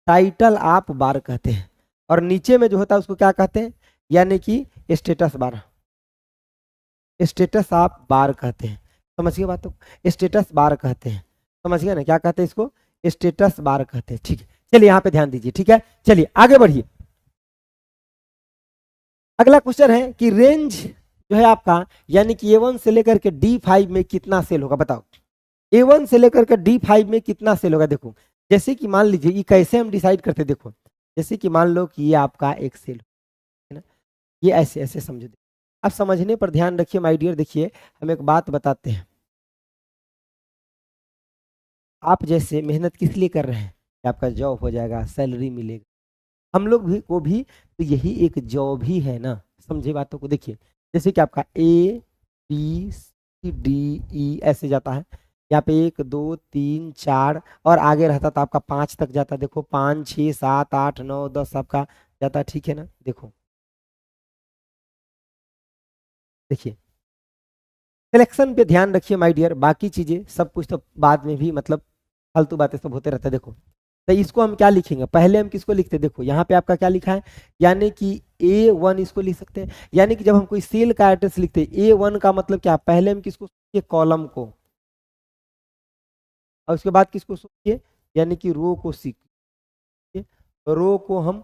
टाइटल आप बार कहते हैं, और नीचे में जो होता है उसको क्या कहते हैं, यानी कि स्टेटस बार, स्टेटस आप बार कहते हैं। समझ गए बात, तो स्टेटस बार कहते हैं, समझ गए ना, क्या कहते हैं इसको, स्टेटस बार कहते हैं, ठीक है। चलिए यहाँ पे ध्यान दीजिए, ठीक है, चलिए आगे बढ़िए। अगला क्वेश्चन है कि रेंज जो है आपका, यानी कि A1 से लेकर के D5 में कितना सेल होगा, बताओ। A1 से लेकर के D5 में कितना सेल होगा। देखो जैसे कि मान लीजिए, ये कैसे हम डिसाइड करते हैं, देखो जैसे कि मान लो कि ये आपका एक सेल है ना, ये ऐसे ऐसे समझो। अब समझने पर ध्यान रखिए माय डियर, देखिए हम एक बात बताते हैं, आप जैसे मेहनत किस लिए कर रहे हैं कि आपका जॉब हो जाएगा, सैलरी मिलेगा, हम लोग भी को भी तो यही एक जॉब ही है ना, समझे बातों को। देखिए जैसे कि आपका A B C D E ऐसे जाता है, यहाँ पे 1 2 3 4 और आगे रहता तो आपका 5 तक जाता, देखो 5 6 7 8 9 10 आपका जाता, ठीक है ना। देखो देखिए सिलेक्शन पे ध्यान रखिए माय डियर, बाकी चीजें सब कुछ तो बाद में भी मतलब फालतू बातें सब होते रहता है। देखो तो इसको हम क्या लिखेंगे, पहले हम किसको लिखते हैं, देखो यहाँ पे आपका क्या लिखा है, यानी कि A1 इसको लिख सकते हैं, यानी कि जब हम कोई सेल का एड्रेस लिखते हैं A1 का मतलब क्या, पहले हम किसको सोचिए, कॉलम को, और उसके बाद किसको सोचिए, यानी कि रो को सीखिए, रो को हम,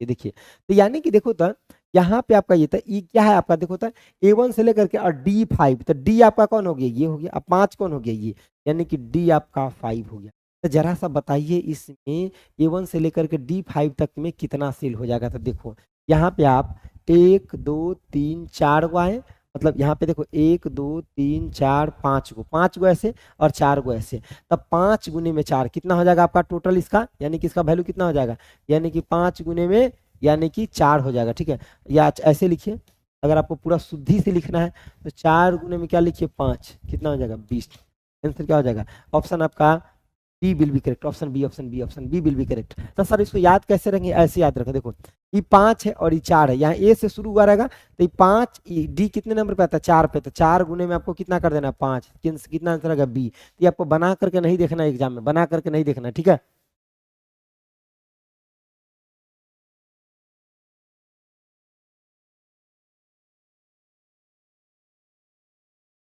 ये देखिए तो यानी कि देखो तो यहाँ पे आपका ये था, ये क्या है आपका, देखो था A1 से लेकर के और D5, तो D आपका कौन हो गया, ये हो गया, अब 5 कौन हो गया, ये, यानी कि D आपका 5 हो गया। तो जरा सा बताइए इसमें A1 से लेकर के D5 तक में कितना सेल हो जाएगा। तो देखो यहाँ पे आप 1 2 3 4 को आए, मतलब यहाँ पे देखो 1 2 3 4 5 गो, 5 गो ऐसे और 4 गो ऐसे, तब 5 गुने में 4 कितना हो जाएगा आपका टोटल इसका, यानी कि इसका वैल्यू कितना हो जाएगा, यानी कि 5 गुने में यानी कि 4 हो जाएगा, ठीक है। या ऐसे लिखिए, अगर आपको पूरा शुद्धि से लिखना है तो 4 गुने में क्या लिखिए, 5, कितना हो जाएगा 20। आंसर क्या हो जाएगा, ऑप्शन आपका B will be correct, option B, option B, option B will be correct. तो सर इसको याद कैसे रखेंगे, ऐसे याद रखें, देखो ये 5 है और ये 4 है, यहाँ ए से शुरू हुआ रहेगा, तो ये 5, डी कितने नंबर पे आता है, 4 पे, तो 4 गुने में आपको कितना कर देना है, 5, कितना आंसर आएगा बी। ये आपको बना करके नहीं देखना है एग्जाम में, बना करके नहीं देखना, ठीक है।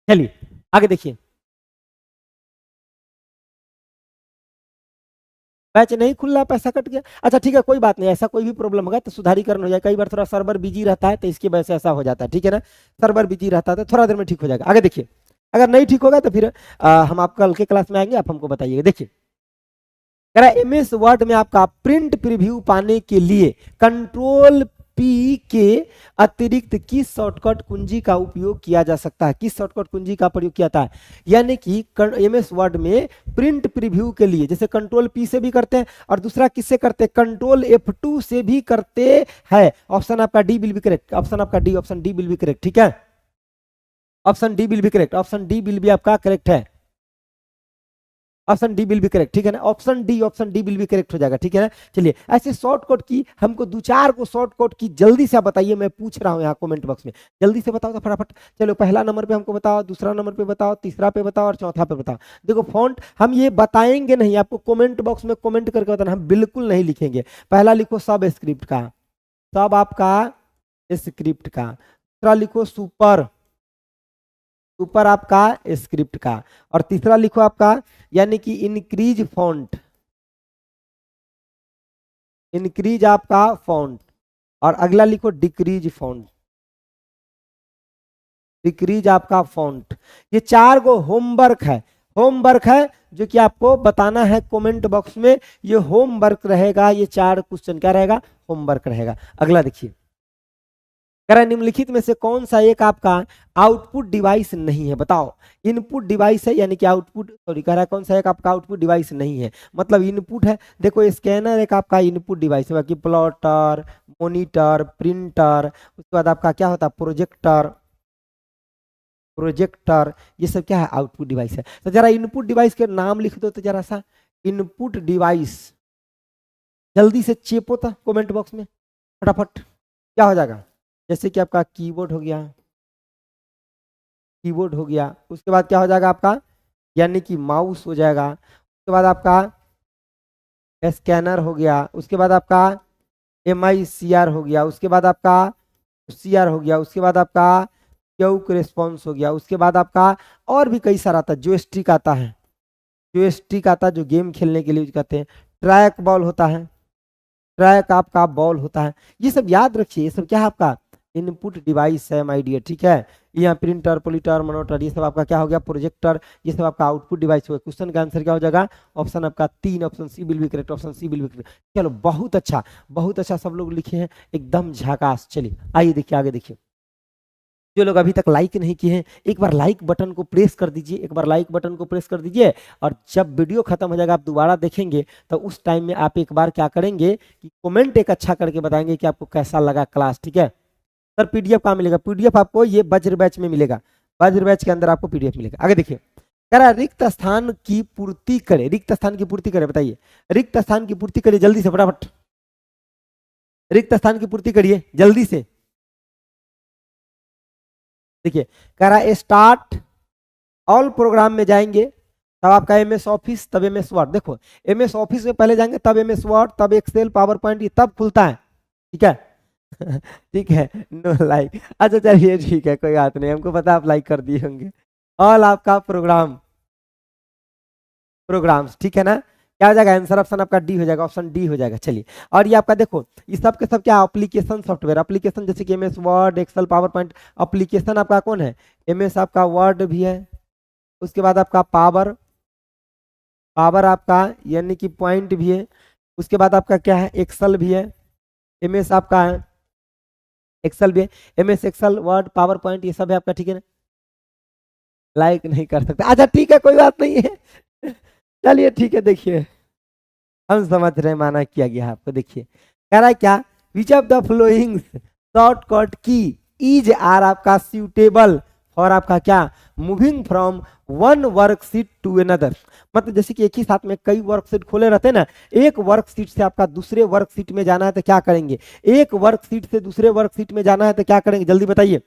चलिए आगे देखिए, बैच नहीं खुल रहा, पैसा कट गया, अच्छा ठीक है कोई बात नहीं, ऐसा कोई भी प्रॉब्लम होगा तो सुधारीकरण हो जाए, कई बार थोड़ा सर्वर बिजी रहता है तो इसकी वजह से ऐसा हो जाता है, ठीक है ना, सर्वर बिजी रहता है तो थोड़ा देर में ठीक हो जाएगा। आगे देखिए, अगर नहीं ठीक होगा तो फिर हम आप कल के क्लास में आएंगे, आप हमको बताइएगा। देखिए कह रहा है MS वर्ड में आपका प्रिंट प्रीव्यू पाने के लिए कंट्रोल पी के अतिरिक्त किस शॉर्टकट कुंजी का उपयोग किया जा सकता है, किस शॉर्टकट कुंजी का प्रयोग किया जाता है। यानी कि एमएस वर्ड में प्रिंट प्रीव्यू के लिए जैसे कंट्रोल पी से भी करते हैं और दूसरा किससे करते हैं, कंट्रोल F2 से भी करते हैं। ऑप्शन आपका D will be correct, option आपका D, option D will be correct, ठीक है, option D will be correct, option D will be आपका करेक्ट है, option D will be correct, ठीक है ना, option D will be correct हो जाएगा, ठीक है ना। चलिए ऐसे शॉर्टकट की हमको दो चार को शॉर्टकट की जल्दी से बताइए, मैं पूछ रहा हूं यहाँ कमेंट बॉक्स में, जल्दी से बताओ तो फटाफट। चलो पहला नंबर पे हमको बताओ, दूसरा नंबर पे बताओ, तीसरा पे बताओ और चौथा पे बताओ। देखो फॉन्ट हम ये बताएंगे नहीं, आपको कमेंट बॉक्स में कमेंट करके बताना, हम बिल्कुल नहीं लिखेंगे। पहला लिखो सब स्क्रिप्ट का, सब आपका स्क्रिप्ट का, दूसरा लिखो सुपर, सुपर आपका स्क्रिप्ट का, और तीसरा लिखो आपका यानी कि इंक्रीज फॉन्ट, इंक्रीज आपका फॉन्ट, और अगला लिखो डिक्रीज फॉन्ट, डिक्रीज आपका फॉन्ट। ये चार गो होमवर्क है, होमवर्क है जो कि आपको बताना है कमेंट बॉक्स में, ये होमवर्क रहेगा, ये चार क्वेश्चन क्या रहेगा, होमवर्क रहेगा। अगला देखिए, कह रहा है निम्नलिखित में से कौन सा एक आपका आउटपुट डिवाइस नहीं है, बताओ। इनपुट डिवाइस है यानी कि आउटपुट, सॉरी कह रहा है कौन सा एक आपका आउटपुट डिवाइस नहीं है, मतलब इनपुट है। देखो स्कैनर एक आपका इनपुट डिवाइस है, बाकी प्लॉटर, मॉनिटर, प्रिंटर, उसके बाद आपका क्या होता है प्रोजेक्टर, प्रोजेक्टर, ये सब क्या है आउटपुट डिवाइस है। तो जरा इनपुट डिवाइस के नाम लिख दो तो जरा सा, इनपुट डिवाइस जल्दी से चेपो था कमेंट बॉक्स में फटाफट, क्या हो जाएगा। जैसे कि आपका कीबोर्ड हो गया, कीबोर्ड हो गया, उसके बाद क्या हो जाएगा आपका यानी कि माउस हो जाएगा, उसके बाद आपका स्कैनर हो गया, उसके बाद आपका MICR हो गया, उसके बाद आपका CR हो गया, उसके बाद आपका क्यूक रिस्पॉन्स हो गया, उसके बाद आपका और भी कई सारा आता है, जोयस्टिक आता है, जोयस्टिक आता है जो गेम खेलने के लिए यूज करते हैं, ट्रैक बॉल होता है, ट्रैक आपका बॉल होता है। ये सब याद रखिए, ये सब क्या है आपका इनपुट डिवाइस है माय डियर, ठीक है। यहाँ प्रिंटर, पोलिटर, मोनोटर, ये सब आपका क्या हो गया प्रोजेक्टर, ये सब आपका आउटपुट डिवाइस हो गया। क्वेश्चन का आंसर क्या हो जाएगा, ऑप्शन आपका 3, option C will be correct, option C will be correct. चलो बहुत अच्छा, बहुत अच्छा सब लोग लिखे हैं, एकदम झकास। चलिए आइए देखिए आगे देखिए, जो लोग अभी तक लाइक नहीं किए हैं एक बार लाइक बटन को प्रेस कर दीजिए, एक बार लाइक बटन को प्रेस कर दीजिए, और जब वीडियो खत्म हो जाएगा आप दोबारा देखेंगे तो उस टाइम में आप एक बार क्या करेंगे कि कमेंट एक अच्छा करके बताएंगे कि आपको कैसा लगा क्लास, ठीक है। सर पीडीएफ कहाँ मिलेगा, पीडीएफ आपको ये वज्र बैच में मिलेगा, वज्र बैच के अंदर आपको पीडीएफ मिलेगा। आगे देखिए, कह रहा है रिक्त स्थान की पूर्ति करे, रिक्त स्थान की पूर्ति करे, बताइए रिक्त स्थान की पूर्ति करिए जल्दी से फटाफट, रिक्त स्थान की पूर्ति करिए जल्दी से। देखिए कह रहा है स्टार्ट ऑल प्रोग्राम में जाएंगे, तब आपका MS ऑफिस, तब MS वर्ड। देखो MS ऑफिस में पहले जाएंगे, तब MS वर्ड, तब एक्सेल, पावर पॉइंट, ये तब खुलता है, ठीक है। ठीक है, नो लाइक, अच्छा चलिए ठीक है कोई बात नहीं, हमको पता आप लाइक कर दिए होंगे। ऑल आपका प्रोग्राम, प्रोग्राम्स, ठीक है ना, क्या हो जाएगा आंसर, ऑप्शन आपका डी हो जाएगा, ऑप्शन डी हो जाएगा। चलिए और ये आपका देखो ये सब के सब क्या एप्लीकेशन सॉफ्टवेयर, एप्लीकेशन जैसे कि MS Word, Excel, PowerPoint, application आपका कौन है MS आपका वर्ड भी है, उसके बाद आपका पावर, पावर आपका यानी कि पॉइंट भी है, उसके बाद आपका क्या है एक्सेल भी है, MS आपका है एक्सेल भी है, MS Excel, Word, PowerPoint, ये सब है आपका, ठीक है ना। लाइक नहीं कर सकते, अच्छा ठीक है कोई बात नहीं है। चलिए ठीक है, देखिए हम समझ रहे हैं, माना किया गया आपको। देखिए कह रहा है क्या, which of the following shortcut key is are आपका सूटेबल फॉर आपका क्या moving from one worksheet to another, मतलब जैसे कि एक ही साथ में कई वर्कशीट खोले रहते हैं ना, एक वर्कशीट से आपका दूसरे वर्कशीट में जाना है तो क्या करेंगे, एक वर्कशीट से दूसरे वर्कशीट में जाना है तो क्या करेंगे, जल्दी बताइए।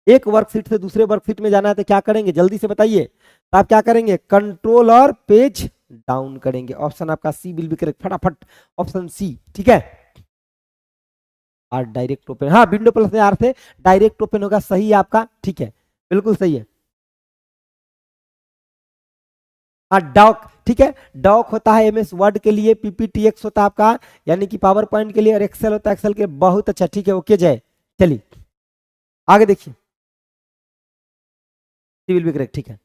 एक वर्कशीट से दूसरे वर्कशीट में जाना है तो क्या करेंगे, जल्दी से बताइए। तो आप क्या करेंगे, कंट्रोल और पेज डाउन करेंगे, ऑप्शन आपका सी विल बी करेक्ट, फटाफट ऑप्शन सी, ठीक है। और डायरेक्ट ओपन, हाँ विंडो प्लस आर से डायरेक्ट ओपन होगा, सही है आपका, ठीक है बिल्कुल सही है। हाँ डॉक, ठीक है, डॉक होता है MS वर्ड के लिए, PPTX होता है आपका यानी कि पावर पॉइंट के लिए, और एक्सेल होता है एक्सेल के लिए। बहुत अच्छा, ठीक है ओके जय। चलिए आगे देखिए, सी विल बी करेक्ट, ठीक है।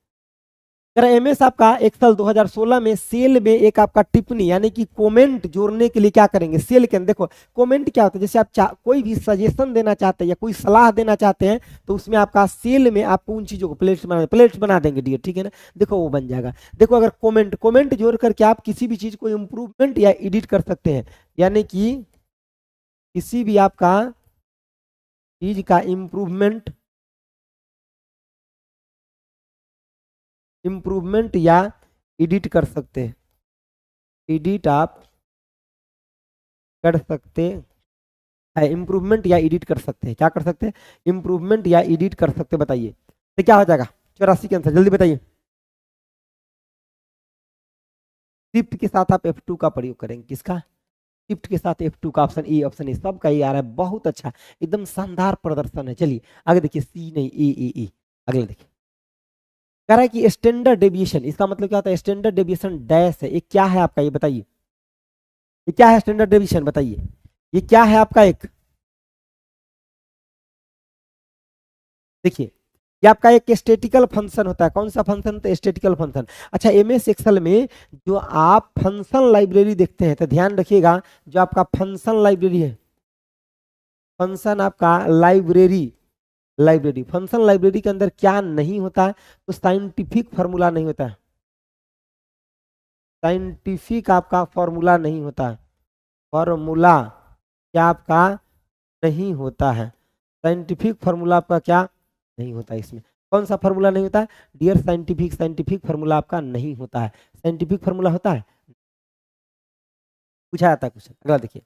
एमएस आपका एक्सेल 2016 में सेल में एक आपका टिप्पणी यानी कि कमेंट जोड़ने के लिए क्या करेंगे, सेल के अंदर देखो कमेंट क्या होता है, जैसे आप कोई भी सजेशन देना चाहते हैं या कोई सलाह देना चाहते हैं तो उसमें आपका सेल में आपको उन चीजों को प्लेट्स बना देंगे डियर, ठीक है ना। देखो वो बन जाएगा। देखो अगर कमेंट जोड़ करके आप किसी भी चीज को इंप्रूवमेंट या एडिट कर सकते हैं, यानी कि किसी भी आपका चीज का इम्प्रूवमेंट या एडिट कर सकते हैं, एडिट आप कर सकते हैं, इम्प्रूवमेंट या एडिट कर सकते हैं, क्या कर सकते हैं, इम्प्रूवमेंट या एडिट कर सकते हैं। बताइए तो क्या हो जाएगा 84 के आंसर, जल्दी बताइए। शिफ्ट के साथ आप F2 का प्रयोग करेंगे, किसका, शिफ्ट के साथ F2 का, ऑप्शन ए सबका ये आ रहा है, बहुत अच्छा, एकदम शानदार प्रदर्शन है। चलिए आगे देखिए, सी नहीं ए, अगला देखिए, कह रहा है कि स्टैंडर्ड डेविएशन, इसका मतलब क्या होता है, स्टैंडर्ड डेविएशन डैश है, ये क्या है आपका, ये बताइए, ये क्या है स्टैंडर्ड डेविएशन, बताइए ये क्या है आपका एक, देखिए ये आपका एक स्टैटिकल फंक्शन होता है, कौन सा फंक्शन होता है, स्टैटिकल फंक्शन। अच्छा एमएस एक्सेल में जो आप फंक्शन लाइब्रेरी देखते हैं तो ध्यान रखिएगा, जो आपका फंक्शन लाइब्रेरी है, फंक्शन आपका लाइब्रेरी फंक्शन लाइब्रेरी के अंदर क्या नहीं होता है, तो साइंटिफिक फार्मूला नहीं होता है, साइंटिफिक आपका फॉर्मूला नहीं होता है, फॉर्मूला क्या आपका नहीं होता है, साइंटिफिक फार्मूला आपका क्या नहीं होता है। इसमें कौन सा फार्मूला नहीं होता है डियर, साइंटिफिक फार्मूला आपका नहीं होता है, साइंटिफिक फार्मूला होता है, पूछा जाता है क्वेश्चन। अगला देखिए,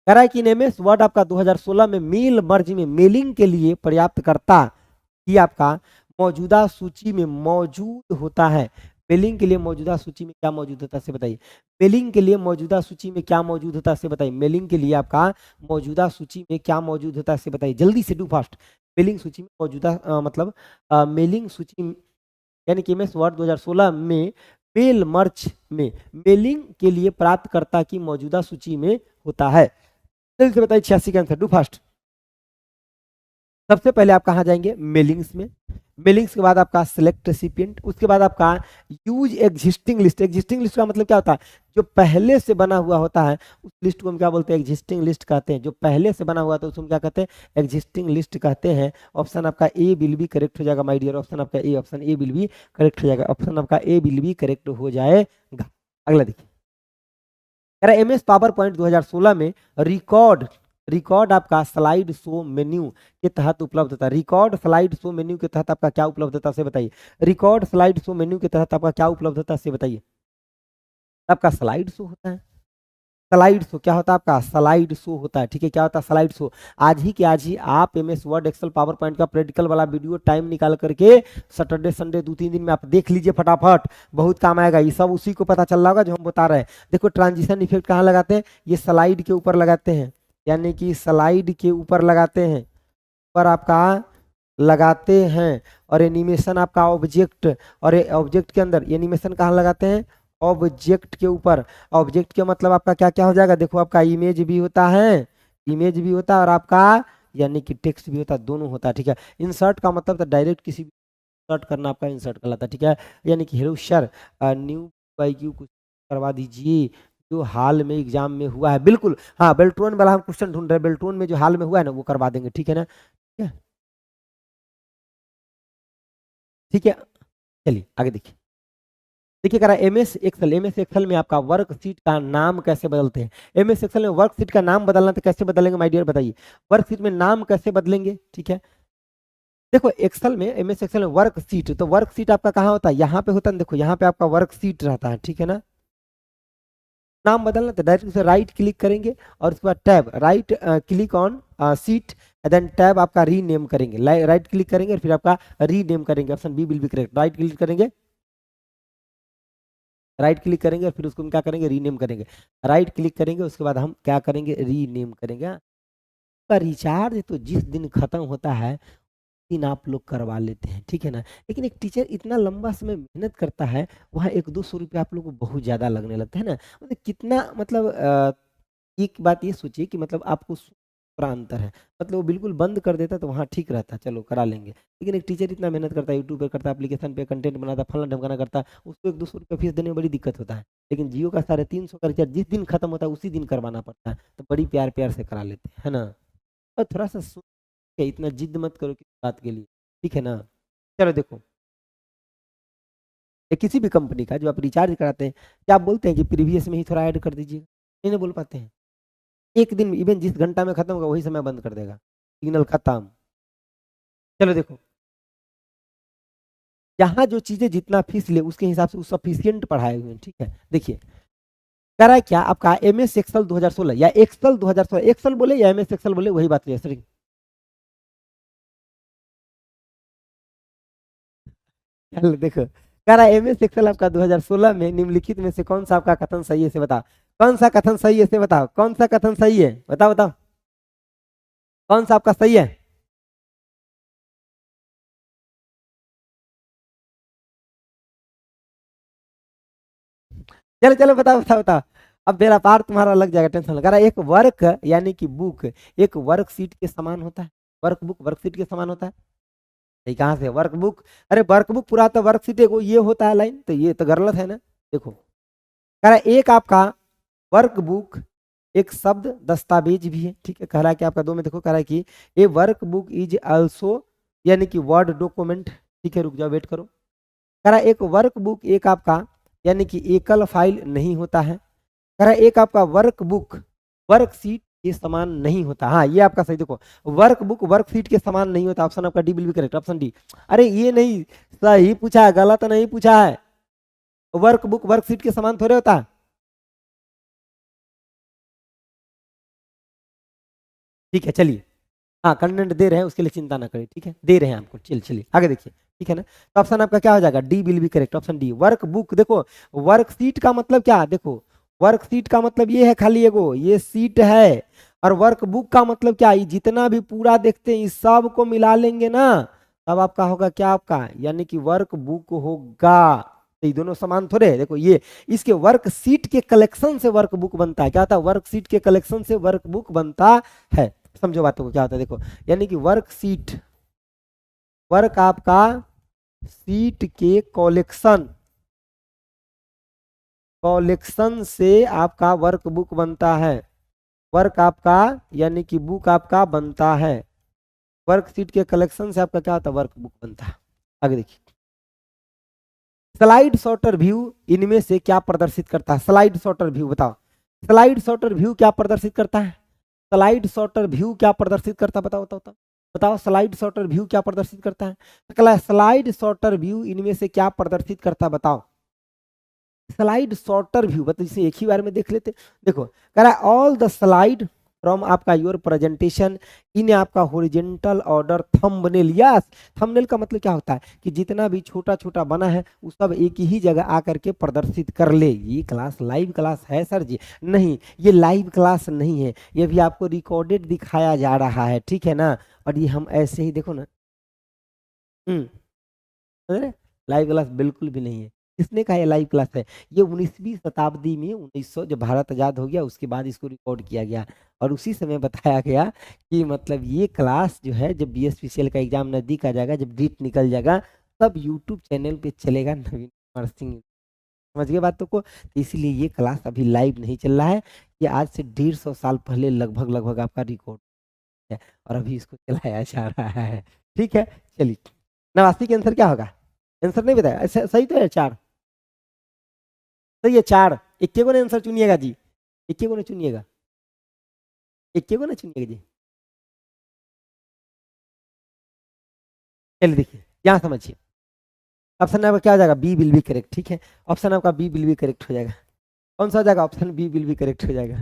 कह रहा है कि एमएस वर्ड आपका 2016 में मेल मर्ज में मेलिंग के लिए पर्याप्त करता कि आपका मौजूदा सूची में मौजूद होता है, मेलिंग के लिए मौजूदा सूची में क्या मौजूद होता है से बताइए, मेलिंग के लिए मौजूदा सूची में क्या मौजूद होता है से बताइए, मेलिंग के लिए आपका मौजूदा सूची में क्या मौजूद होता है से बताइए, जल्दी से डू फास्ट। मेलिंग सूची में मौजूदा मतलब मेलिंग सूची यानी कि एमएस वर्ड 2016 में मेल मर्ज में मेलिंग के लिए प्राप्तकर्ता की मौजूदा सूची में होता है। जल्दी से बताइए 86 का आंसर, डू फास्ट। सबसे पहले आप कहाँ जाएंगे, मेलिंग्स में, मेलिंग्स के बाद आपका सिलेक्ट रेसिपिएंट, उसके बाद आपका use existing list, existing list का मतलब क्या होता है, जो पहले से बना हुआ होता है उस लिस्ट को हम क्या बोलते हैं, एग्जिस्टिंग लिस्ट कहते हैं, जो पहले से बना हुआ था उसको हम क्या कहते हैं, एग्जिस्टिंग लिस्ट कहते हैं। ऑप्शन आपका ए विल बी करेक्ट हो जाएगा माय डियर, ऑप्शन आपका A, option A will be correct हो जाएगा, ऑप्शन आपका ए विल बी करेक्ट हो जाएगा। अगला देखिए, एमएस पावर पॉइंट 2016 में रिकॉर्ड रिकॉर्ड आपका स्लाइड शो मेन्यू के तहत उपलब्ध होता है, रिकॉर्ड स्लाइड शो मेन्यू के तहत आपका क्या उपलब्ध होता है से बताइए, रिकॉर्ड स्लाइड शो मेन्यू के तहत आपका क्या उपलब्ध होता है से बताइए, आपका स्लाइड शो होता है, स्लाइड शो क्या होता है आपका, स्लाइड शो होता है, ठीक है, क्या होता है स्लाइड शो। आज ही के आज ही आप MS Word Excel PowerPoint का प्रैक्टिकल वाला वीडियो टाइम निकाल करके सैटरडे संडे 2-3 दिन में आप देख लीजिए फटाफट, बहुत काम आएगा, ये सब उसी को पता चल रहा होगा जो हम बता रहे हैं। देखो ट्रांजिशन इफेक्ट कहाँ लगाते हैं, ये स्लाइड के ऊपर लगाते हैं, यानी कि स्लाइड के ऊपर लगाते हैं, ऊपर आपका लगाते हैं, और एनिमेशन आपका ऑब्जेक्ट, और ऑब्जेक्ट के अंदर एनिमेशन कहाँ लगाते हैं, ऑब्जेक्ट के ऊपर, ऑब्जेक्ट के मतलब आपका क्या क्या हो जाएगा, देखो आपका इमेज भी होता है, इमेज भी होता है और आपका यानी कि टेक्स्ट भी होता है, दोनों होता है, ठीक है। इंसर्ट का मतलब तो डायरेक्ट किसी भी इंसर्ट करना आपका इंसर्ट कहलाता है, ठीक है। यानी कि hello sir new by Q कुछ करवा दीजिए जो हाल में एग्जाम में हुआ है, बिल्कुल हाँ, बेल्ट्रॉन वाला हम क्वेश्चन ढूंढ रहे हैं, बेल्ट्रॉन में जो हाल में हुआ है ना वो करवा देंगे, ठीक है ना, ठीक है, ठीक है। चलिए आगे देखिए, देखिए कह रहा है एमएस एक्सेल में आपका वर्कशीट का नाम कैसे बदलते हैं, एमएस एक्सेल में वर्कशीट का नाम बदलना तो कैसे बदलेंगे माय डियर बताइए, वर्कशीट में नाम कैसे बदलेंगे, ठीक है। देखो एक्सेल में, एमएस एक्सेल में वर्कशीट, तो वर्कशीट आपका कहाँ होता है, यहाँ पे होता है, देखो यहाँ पे आपका वर्कशीट रहता है, ठीक है ना। नाम बदलना तो डायरेक्ट उसे राइट क्लिक करेंगे और उसके बाद tab right click on sheet, then tab आपका रीनेम करेंगे, राइट क्लिक करेंगे और फिर आपका रीनेम करेंगे, option B will be correct, right click करेंगे, राइट क्लिक करेंगे और फिर उसको हम क्या करेंगे, रीनेम करेंगे, राइट क्लिक करेंगे उसके बाद हम क्या करेंगे, रीनेम करेंगे। आपका रिचार्ज तो जिस दिन खत्म होता है दिन आप लोग करवा लेते हैं, ठीक है ना, लेकिन एक टीचर इतना लंबा समय मेहनत करता है, वहाँ 100-200 रुपये आप लोग को बहुत ज़्यादा लगने लगता है ना, मतलब कितना मतलब एक बात ये सोचिए कि मतलब आपको थोड़ा अंतर है। मतलब वो बिल्कुल बंद कर देता तो वहाँ ठीक रहता, चलो करा लेंगे, लेकिन एक टीचर इतना मेहनत करता है, यूट्यूब पे करता है, एप्लीकेशन पे कंटेंट बनाता, फलना ढमकाना करता है, उसको 100-200 रुपये फीस देने में बड़ी दिक्कत होता है। लेकिन जियो का 350 का रिचार्ज जिस दिन खत्म होता है उसी दिन करवाना पड़ता है, तो बड़ी प्यार प्यार से करा लेते हैं, है ना। और थोड़ा सा सोच के, इतना जिद मत करो किसी बात के लिए, ठीक है ना। चलो देखो, या किसी भी कंपनी का जो आप रिचार्ज कराते हैं, क्या आप बोलते हैं कि प्रीवियस में ही थोड़ा ऐड कर दीजिएगा? नहीं, नहीं बोल पाते हैं। एक दिन इवन जिस घंटा में खत्म होगा वही समय बंद कर देगा, सिग्नल खत्म। चलो देखो, यहाँ जो चीजें जितना फीस ले उसके हिसाब से सफिशियंट पढ़ाए हुए हैं, ठीक है। देखिए कह रहा है क्या आपका MS एक्सेल 2016 या एक्सेल 2016, एक्सेल बोले या MS एक्सेल बोले वही बात है सर। चलो देखो, कह रहा है MS एक्सेल आपका 2016 में निम्नलिखित में से कौन सा आपका कथन सही है, से बताओ। कौन सा कथन सही है, से बताओ, कौन सा कथन सही है, बताओ बताओ, कौन सा आपका सही है। चलो चलो बताओ बताओ बताओ। अब मेरा पार तुम्हारा लग जाएगा, टेंशन लगा रहा है। एक वर्क यानी कि बुक एक वर्कशीट के समान होता है, वर्क बुक वर्कशीट के समान होता है। ये कहाँ से वर्क बुक, अरे वर्क बुक पूरा तो वर्कशीट है, ये होता है लाइन, तो ये तो गलत है ना। देखो कह रहा है एक आपका वर्क बुक एक शब्द दस्तावेज भी है, ठीक है। कह रहा है कि आपका दो में देखो, कह रहा है कि ए वर्क बुक इज ऑल्सो यानी कि वर्ड डॉक्यूमेंट, ठीक है। रुक जाओ, वेट करो। कह रहा है एक वर्क बुक एक आपका यानी कि एकल फाइल नहीं होता है। कह रहा है एक आपका वर्क बुक वर्कशीट के समान नहीं होता। हाँ ये आपका सही, देखो वर्क बुक वर्कशीट के समान नहीं होता, ऑप्शन आपका D will be correct, option D. अरे ये नहीं सही पूछा है, गलत नहीं पूछा है। वर्क बुक वर्कशीट के समान थोड़े होता है। ठीक है चलिए, हाँ कंटेंट दे रहे हैं उसके लिए चिंता ना करें, ठीक है, दे रहे हैं आपको। चलिए आगे देखिए, ठीक है ना। तो ऑप्शन आपका क्या हो जाएगा, D will be correct, option D work book. देखो वर्कशीट का मतलब क्या, देखो वर्कशीट का मतलब ये है खाली एगो ये सीट है, और वर्क बुक का मतलब क्या, ये जितना भी पूरा देखते हैं इस सब को मिला लेंगे ना, तब आपका होगा क्या, आपका यानी कि वर्क बुक होगा। तो ये दोनों समान थोड़े है। देखो ये इसके वर्कशीट के कलेक्शन से वर्क बुक बनता है, क्या होता है, वर्कशीट के कलेक्शन से वर्क बुक बनता है। समझो बातों को, क्या होता है देखो, यानी कि वर्कशीट वर्क आपका सीट के कलेक्शन कलेक्शन से आपका वर्क बुक बनता है। वर्क आपका यानी कि बुक आपका बनता है, वर्कशीट के कलेक्शन से आपका क्या होता है, वर्क बुक बनता है। आगे देखिए, स्लाइड शॉर्टर व्यू इनमें से क्या प्रदर्शित करता है, स्लाइड शॉर्टर व्यू बताओ। स्लाइड शॉर्टर व्यू क्या प्रदर्शित करता है, स्लाइड शॉर्टर व्यू क्या प्रदर्शित करता है, बताओ बताओ बताओ बताओ। स्लाइड शॉर्टर व्यू क्या प्रदर्शित करता है, तो स्लाइड शॉर्टर व्यू इनमें से क्या प्रदर्शित करता है, बताओ। स्लाइड शॉर्टर व्यू मतलब इसे एक ही बार में देख लेते। देखो कह रहा है ऑल द स्लाइड फ्रॉम आपका योर प्रेजेंटेशन इन आपका horizontal order thumbnail. Yes, thumbnail का मतलब क्या होता है कि जितना भी छोटा छोटा बना है वो सब एक ही जगह आकर के प्रदर्शित कर ले। ये क्लास लाइव क्लास है सर जी? नहीं, ये लाइव क्लास नहीं है, ये भी आपको रिकॉर्डेड दिखाया जा रहा है, ठीक है ना। और ये हम ऐसे ही देखो ना, लाइव क्लास बिल्कुल भी नहीं है। किसने कहा ये लाइव क्लास है? ये 19वीं शताब्दी में 1900 जब भारत आजाद हो गया उसके बाद इसको रिकॉर्ड किया गया, और उसी समय बताया गया कि मतलब ये क्लास जो है जब BSPCL का एग्जाम नजदीक आ जाएगा, जब डेट निकल जाएगा, तब यूट्यूब चैनल पे चलेगा नवीन कुमार सिंह। समझ गए बातों को? तो इसीलिए ये क्लास अभी लाइव नहीं चल रहा है, ये आज से 150 साल पहले लगभग लगभग आपका रिकॉर्ड है, और अभी इसको चलाया जा रहा है, ठीक है। चलिए, नवासी के आंसर क्या होगा? आंसर नहीं बताया, सही तो है, चार सही है, चार। इक्के को ने आंसर चुनिएगा जी, इक्के को ने चुनिएगा, इक्के को ने चुनिएगा जी। चलिए देखिए, यहाँ समझिए, ऑप्शन आपका क्या हो जाएगा, बी विल बी करेक्ट, ठीक है। ऑप्शन आपका बी विल बी करेक्ट हो जाएगा। कौन सा हो जाएगा, option B will be correct हो जाएगा।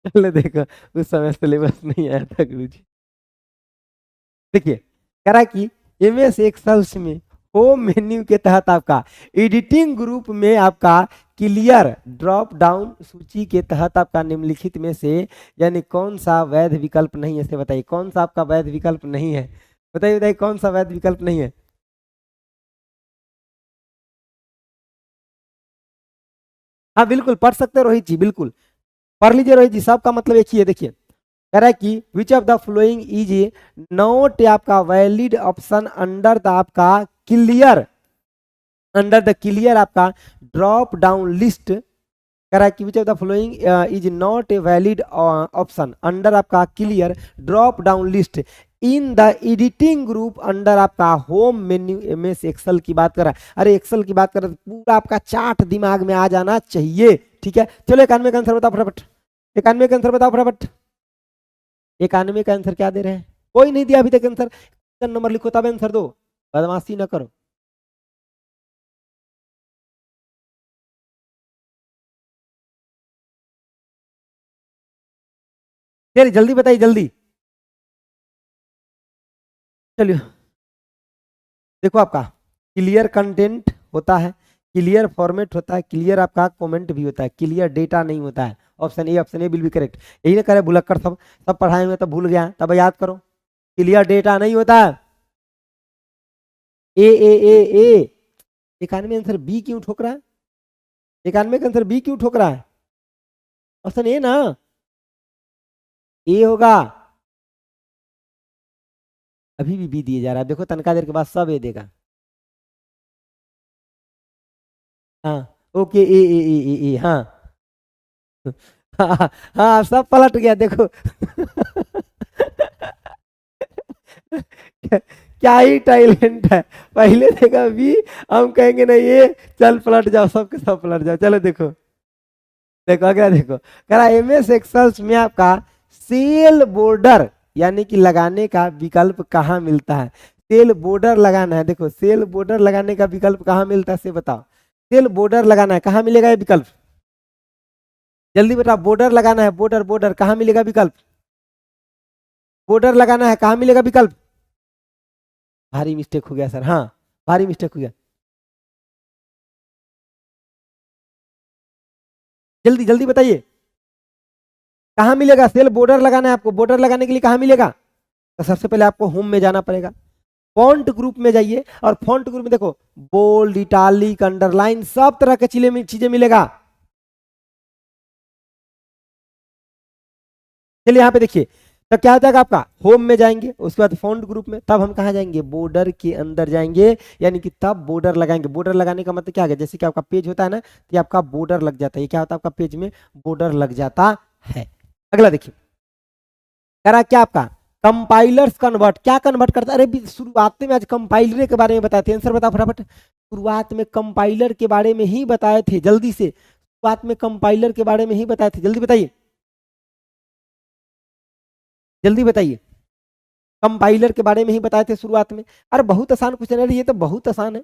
चलो देखो, उस समय सिलेबस नहीं आया था गुरुजी। देखिए कह रहा है कि MS एक्सेल्स में होम मेन्यू के तहत आपका एडिटिंग ग्रुप में आपका क्लियर ड्रॉप डाउन सूची के तहत आपका निम्नलिखित में से यानी कौन सा वैध विकल्प नहीं है, इसे बताइए कौन सा आपका वैध विकल्प नहीं है। बताइए बताइए कौन सा वैध विकल्प नहीं है। हाँ बिल्कुल पढ़ सकते हैं रोहित जी, बिल्कुल पढ़ लीजिए रोहित जी, सबका मतलब एक ही है। देखिए कह रहा है कि which of the following is not आपका वैलिड ऑप्शन अंडर द आपका क्लियर, अंडर द क्लियर आपका ड्रॉप डाउन लिस्ट। कह रहा है कि which of the following is not a valid option under आपका clear drop down list in the editing group under आपका home menu MS Excel की बात कर रहा है। अरे एक्सेल की बात कर रहा है तो पूरा आपका चार्ट दिमाग में आ जाना चाहिए, ठीक है। चलो 91 का आंसर बताओ फटाफट, 91 का आंसर बताओ फटाफट, 91 का आंसर क्या दे रहे हैं? कोई नहीं दिया अभी तक आंसर, नंबर लिखो तब आंसर दो, बदमाशी ना करो। चलिए जल्दी बताइए जल्दी। चलिए देखो आपका क्लियर कंटेंट होता है, क्लियर फॉर्मेट होता है, क्लियर आपका कमेंट भी होता है, क्लियर डेटा नहीं होता है। Option A will be correct. यही ना करे भुलक्कर सब सब पढ़ाए हुए तो भूल गया, तब याद करो। क्लियर डेटा नहीं होता है। ए 91 आंसर बी क्यों ठोक रहा है? 91 का आंसर बी क्यों ठोक रहा है? ऑप्शन ए ना, ए होगा। अभी भी बी दिए जा रहा है, देखो तनका देर के बाद सब ए देगा। हाँ ओके ए हाँ हाँ हाँ सब पलट गया देखो क्या ही टैलेंट है, पहले देखा भी, हम कहेंगे नहीं ये, चल पलट जाओ, सबके सब पलट जाओ। चलो देखो देखो अगला देखो, कह रहा एमएस एक्सेल में आपका सेल बॉर्डर यानी कि लगाने का विकल्प कहाँ मिलता है? सेल बॉर्डर लगाना है, देखो सेल बॉर्डर लगाने का विकल्प कहाँ मिलता है से बताओ। सेल बॉर्डर लगाना है, कहाँ मिलेगा ये विकल्प? जल्दी बताओ, बॉर्डर लगाना है, बॉर्डर बॉर्डर कहाँ मिलेगा विकल्प? बॉर्डर लगाना है, कहाँ मिलेगा विकल्प? भारी मिस्टेक हो गया सर, हाँ भारी मिस्टेक हो गया, जल्दी जल्दी बताइए कहाँ मिलेगा? सेल बॉर्डर लगाना है आपको, बॉर्डर लगाने के लिए कहाँ मिलेगा? तो सबसे पहले आपको होम में जाना पड़ेगा, फॉन्ट ग्रुप में जाइए, और फॉन्ट ग्रुप में देखो बोल्ड इटालिक अंडरलाइन सब तरह के चीजें मिलेगा। चलिए यहाँ पे देखिए, तब क्या हो जाएगा आपका, होम में जाएंगे, उसके बाद फॉन्ट ग्रुप में, तब हम कहाँ जाएंगे? बॉर्डर के अंदर जाएंगे, यानी कि तब बॉर्डर लगाएंगे। बॉर्डर लगाने का मतलब क्या है? जैसे कि आपका पेज होता है ना, तो ये आपका बॉर्डर लग जाता है, ये क्या होता है आपका पेज में बॉर्डर लग जाता है। अगला देखिए, करा क्या आपका कंपाइलर्स कन्वर्ट, क्या कन्वर्ट करता है? अरे शुरुआत में आज कंपाइलर के बारे में बताए थे, आंसर बता फटाफट। शुरुआत में कंपाइलर के बारे में ही बताए थे, जल्दी से, शुरुआत में कंपाइलर के बारे में ही बताए थे, जल्दी बताइए जल्दी बताइए, कंपाइलर के बारे में ही बताए थे शुरुआत में। अरे बहुत आसान क्वेश्चन है ये तो, बहुत आसान है।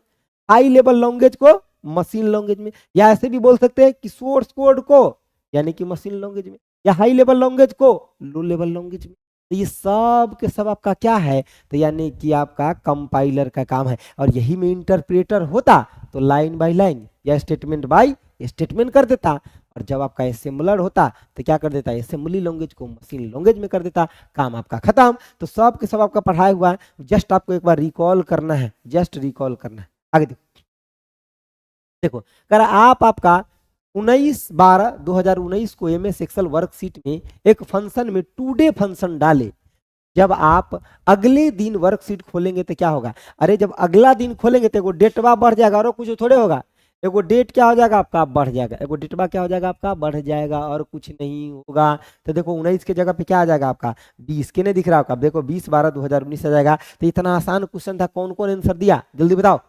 हाई लेवल लैंग्वेज को मशीन लैंग्वेज में, या ऐसे भी बोल सकते हैं कि सोर्स कोड को यानी कि मशीन लैंग्वेज में, या हाई लेवल लैंग्वेज को लो लेवल लैंग्वेज में। तो ये सब के सब आपका क्या है? तो यानी कि आपका कंपाइलर का काम है, और यही में इंटरप्रेटर होता तो लाइन बाय लाइन या स्टेटमेंट बाय स्टेटमेंट कर देता, और जब आपका असेंबलर होता तो क्या कर देता? असेंबली लैंग्वेज को मशीन लैंग्वेज में कर देता, काम आपका खत्म। तो सब के सब आपका पढ़ाया हुआ है, जस्ट आपको एक बार रिकॉल करना है, जस्ट रिकॉल करना है। आगे देखो, देखो कर आप आपका 19/12/2019 को एमएस एक्सेल वर्कशीट में एक फंक्शन में टुडे फंक्शन डाले, जब आप अगले दिन वर्कशीट खोलेंगे तो क्या होगा? अरे जब अगला दिन खोलेंगे तो एगो डेटवा बढ़ जाएगा, और कुछ थोड़े होगा, एगो डेट क्या हो जाएगा आपका? बढ़ जाएगा। एगो डेटवा क्या हो जाएगा आपका? बढ़ जाएगा, और कुछ नहीं होगा। तो देखो 19 के जगह पे क्या आ जाएगा आपका? 20 के नहीं दिख रहा आपका? देखो 20/12/2019 आ जाएगा। तो इतना आसान क्वेश्चन था, कौन कौन आंसर दिया जल्दी बताओ?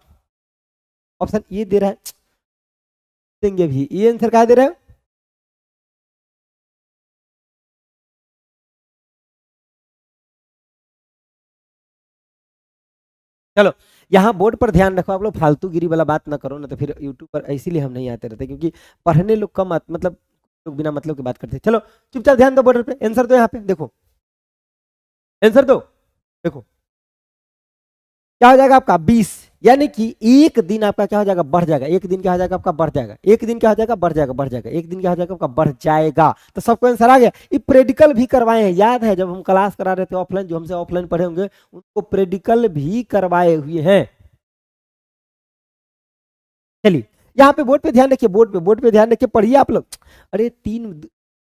ऑप्शन ये दे रहा है, देंगे भी, ये आंसर क्या दे रहे हैं? चलो यहाँ बोर्ड पर ध्यान रखो, आप लोग फालतू गिरी वाला बात ना करो, ना तो फिर यूट्यूब पर इसीलिए हम नहीं आते रहते, क्योंकि पढ़ने लोग कम मतलब लोग बिना मतलब की बात करते हैं। चलो चुपचाप ध्यान दो बोर्ड पे, आंसर दो यहाँ पे, देखो आंसर दो, देखो क्या हो जाएगा आपका? 20, यानी कि एक दिन आपका क्या हो जाएगा? बढ़ जाएगा। एक दिन क्या हो जाएगा आपका? बढ़ जाएगा। एक दिन क्या हो जाएगा? बढ़ जाएगा, बढ़ जाएगा। एक दिन क्या हो जाएगा आपका? बढ़ जाएगा। तो सबको आंसर आ गया। ये प्रेडिकल भी करवाए हैं, याद है जब हम क्लास करा रहे थे ऑफलाइन, जो हमसे ऑफलाइन पढ़े होंगे उनको प्रेडिकल भी करवाए हुए हैं। चलिए यहाँ पे बोर्ड पे ध्यान रखिए, बोर्ड पे ध्यान रखिए, पढ़िए आप लोग। अरे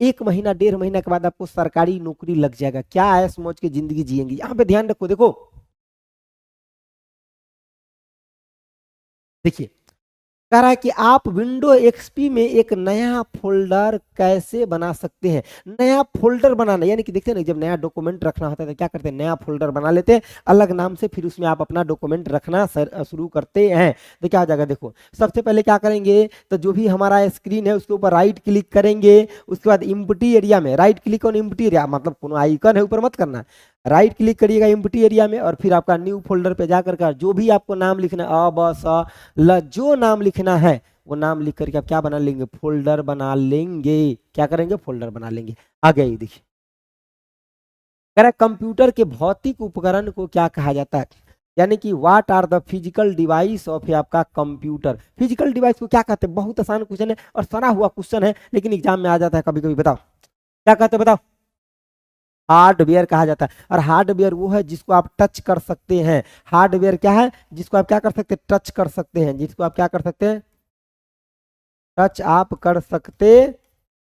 1 महीना 1.5 महीना के बाद आपको सरकारी नौकरी लग जाएगा, क्या ऐश मौज की जिंदगी जिएंगे, यहाँ पे ध्यान रखो। देखो देखिए, कह रहा है कि आप विंडो एक्सपी में एक नया फोल्डर कैसे बना सकते हैं। नया फोल्डर बनाना यानी कि देखते हैं ना, जब नया डॉक्यूमेंट रखना होता है तो क्या करते हैं, नया फोल्डर बना लेते हैं अलग नाम से, फिर उसमें आप अपना डॉक्यूमेंट रखना शुरू करते हैं। तो क्या हो जाएगा, देखो सबसे पहले क्या करेंगे, तो जो भी हमारा स्क्रीन है उसके ऊपर राइट क्लिक करेंगे, उसके बाद इम्प्टी एरिया में right click on empty area, मतलब कोनो आइकन है ऊपर मत करना, राइट क्लिक करिएगा इम्प्टी एरिया में, और फिर आपका न्यू फोल्डर पे जाकर के जो भी आपको नाम लिखना है, अ ब स ल, जो नाम लिखना है वो नाम लिख करके आप क्या बना लेंगे, फोल्डर बना लेंगे। क्या करेंगे, फोल्डर बना लेंगे। आगे ये देखिए, कह रहा है कंप्यूटर के भौतिक उपकरण को क्या कहा जाता है, यानी कि what are the physical device of आपका कंप्यूटर। फिजिकल डिवाइस को क्या कहते हैं, बहुत आसान क्वेश्चन है और सना हुआ क्वेश्चन है, लेकिन एग्जाम में आ जाता है कभी कभी। बताओ क्या कहते हैं, बताओ। हार्डवेयर कहा जाता है, और हार्डवेयर वो है जिसको आप टच कर सकते हैं। हार्डवेयर क्या है, जिसको आप क्या कर सकते हैं, टच कर सकते हैं, जिसको आप क्या कर सकते हैं, टच आप कर सकते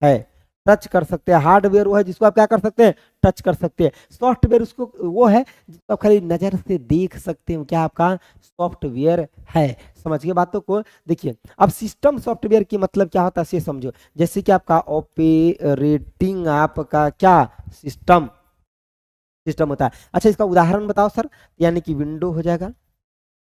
हैं, टच कर सकते हैं। हार्डवेयर वो है जिसको आप क्या कर सकते हैं, टच कर सकते हैं। सॉफ्टवेयर उसको वो है जिसको आप खाली नजर से देख सकते हो, क्या आपका सॉफ्टवेयर है। समझिए बातों को। देखिए अब सिस्टम सॉफ्टवेयर की मतलब क्या होता है ये समझो, जैसे कि आपका ऑपरेटिंग आपका क्या सिस्टम सिस्टम होता है। अच्छा इसका उदाहरण बताओ सर, यानी कि विंडो हो जाएगा,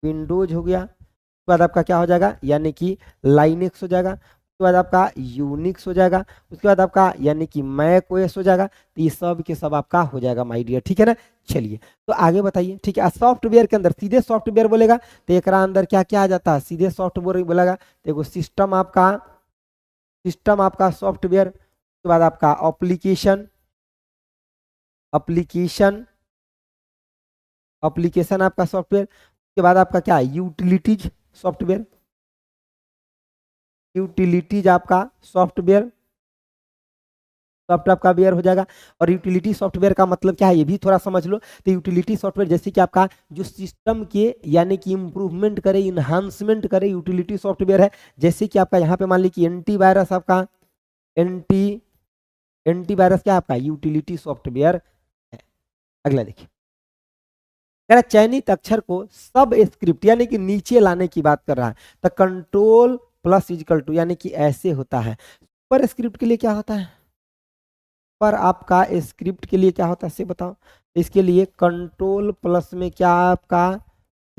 विंडोज हो गया, उसके बाद आपका क्या हो जाएगा, यानी कि लाइनेक्स हो जाएगा, उसके बाद आपका यूनिक्स हो जाएगा, उसके बाद आपका यानी कि मैक ओएस हो जाएगा। तो ये सब के सब आपका हो जाएगा माय डियर, ठीक है ना। चलिए तो आगे बताइए, ठीक है। सॉफ्टवेयर के अंदर सीधे सॉफ्टवेयर बोलेगा तो एक अंदर क्या क्या आ जाता है, सीधे सॉफ्टवेयर बोलेगा तो एगो सिस्टम आपका सॉफ्टवेयर, उसके बाद आपका एप्लीकेशन, एप्लीकेशन एप्लीकेशन आपका सॉफ्टवेयर, उसके बाद आपका क्या यूटिलिटीज सॉफ्टवेयर, यूटिलिटीज आपका सॉफ्टवेयर, सॉफ्टवेयर आपका वेयर हो जाएगा। और यूटिलिटी सॉफ्टवेयर का मतलब क्या है ये भी थोड़ा समझ लो। तो यूटिलिटी सॉफ्टवेयर जैसे कि आपका जो सिस्टम के यानी कि इंप्रूवमेंट करे, इन्हांसमेंट करे, यूटिलिटी सॉफ्टवेयर है। जैसे कि आपका यहाँ पे मान लीजिए एंटीवायरस आपका एंटी एंटीवायरस क्या आपका यूटिलिटी सॉफ्टवेयर है। अगला देखिए, कह रहा है चयनित अक्षर को सब स्क्रिप्ट यानी कि नीचे लाने की बात कर रहा है। तो कंट्रोल प्लस इजकल टू यानी कि ऐसे होता है। पर स्क्रिप्ट के लिए क्या होता है, पर आपका स्क्रिप्ट के लिए क्या होता है से बताओ। इसके लिए कंट्रोल प्लस में क्या आपका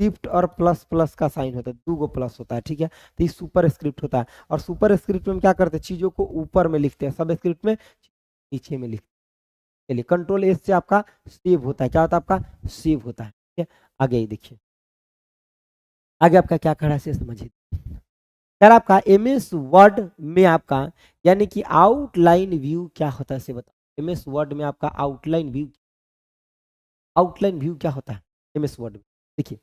शिफ्ट और प्लस प्लस का साइन होता है, 2 प्लस होता है, ठीक है। तो ये सुपर स्क्रिप्ट होता है। और सुपर स्क्रिप्ट में क्या करते हैं, चीजों को ऊपर में लिखते हैं, सब स्क्रिप्ट में नीचे में लिखते हैं। चलिए कंट्रोल एस से आपका सेव होता है, क्या होता है आपका सेव होता है, ठीक है। आगे ही देखिए, आगे आपका क्या खड़ा है से समझिए। यार आपका एम एस वर्ड में आपका यानी कि आउटलाइन व्यू क्या होता है से बताओ। एम एस वर्ड में आपका आउटलाइन व्यू क्या होता है एम एस वर्ड में, देखिए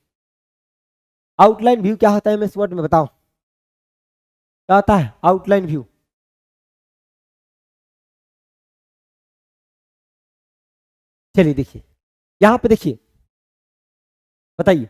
आउटलाइन व्यू क्या होता है एम एस वर्ड में, बताओ क्या होता है आउटलाइन व्यू। चलिए देखिए, यहां पे देखिए, बताइए,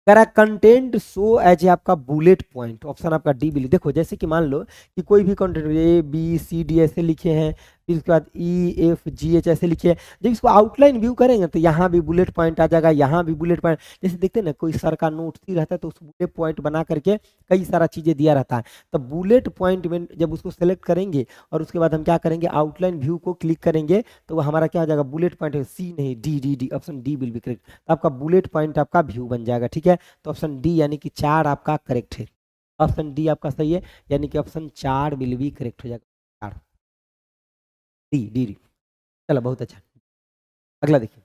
कह रहा है कंटेंट शो एज ए आपका बुलेट पॉइंट, ऑप्शन आपका डी बिल्कुल। देखो जैसे कि मान लो कि कोई भी content A B C D ऐसे लिखे हैं, फिर उसके बाद ई एफ जी एच ऐसे लिखे हैं, जब इसको आउटलाइन व्यू करेंगे तो यहाँ भी बुलेट पॉइंट आ जाएगा, यहाँ भी बुलेट पॉइंट। जैसे देखते हैं ना कोई सर का नोट्स ही रहता है तो उस बुलेट पॉइंट बना करके कई सारा चीजें दिया रहता है। तो बुलेट पॉइंट में जब उसको सेलेक्ट करेंगे और उसके बाद हम क्या करेंगे आउटलाइन व्यू को क्लिक करेंगे तो वो हमारा क्या हो जाएगा, बुलेट पॉइंट सी नहीं D D D, option D will be correct. तो आपका बुलेट पॉइंट आपका व्यू बन जाएगा, ठीक है। तो ऑप्शन डी यानी कि 4 आपका करेक्ट है, ऑप्शन डी आपका सही है, यानी कि ऑप्शन 4 विल बी करेक्ट हो जाएगा, 4 डी डी डी। चलो बहुत अच्छा। अगला देखिए,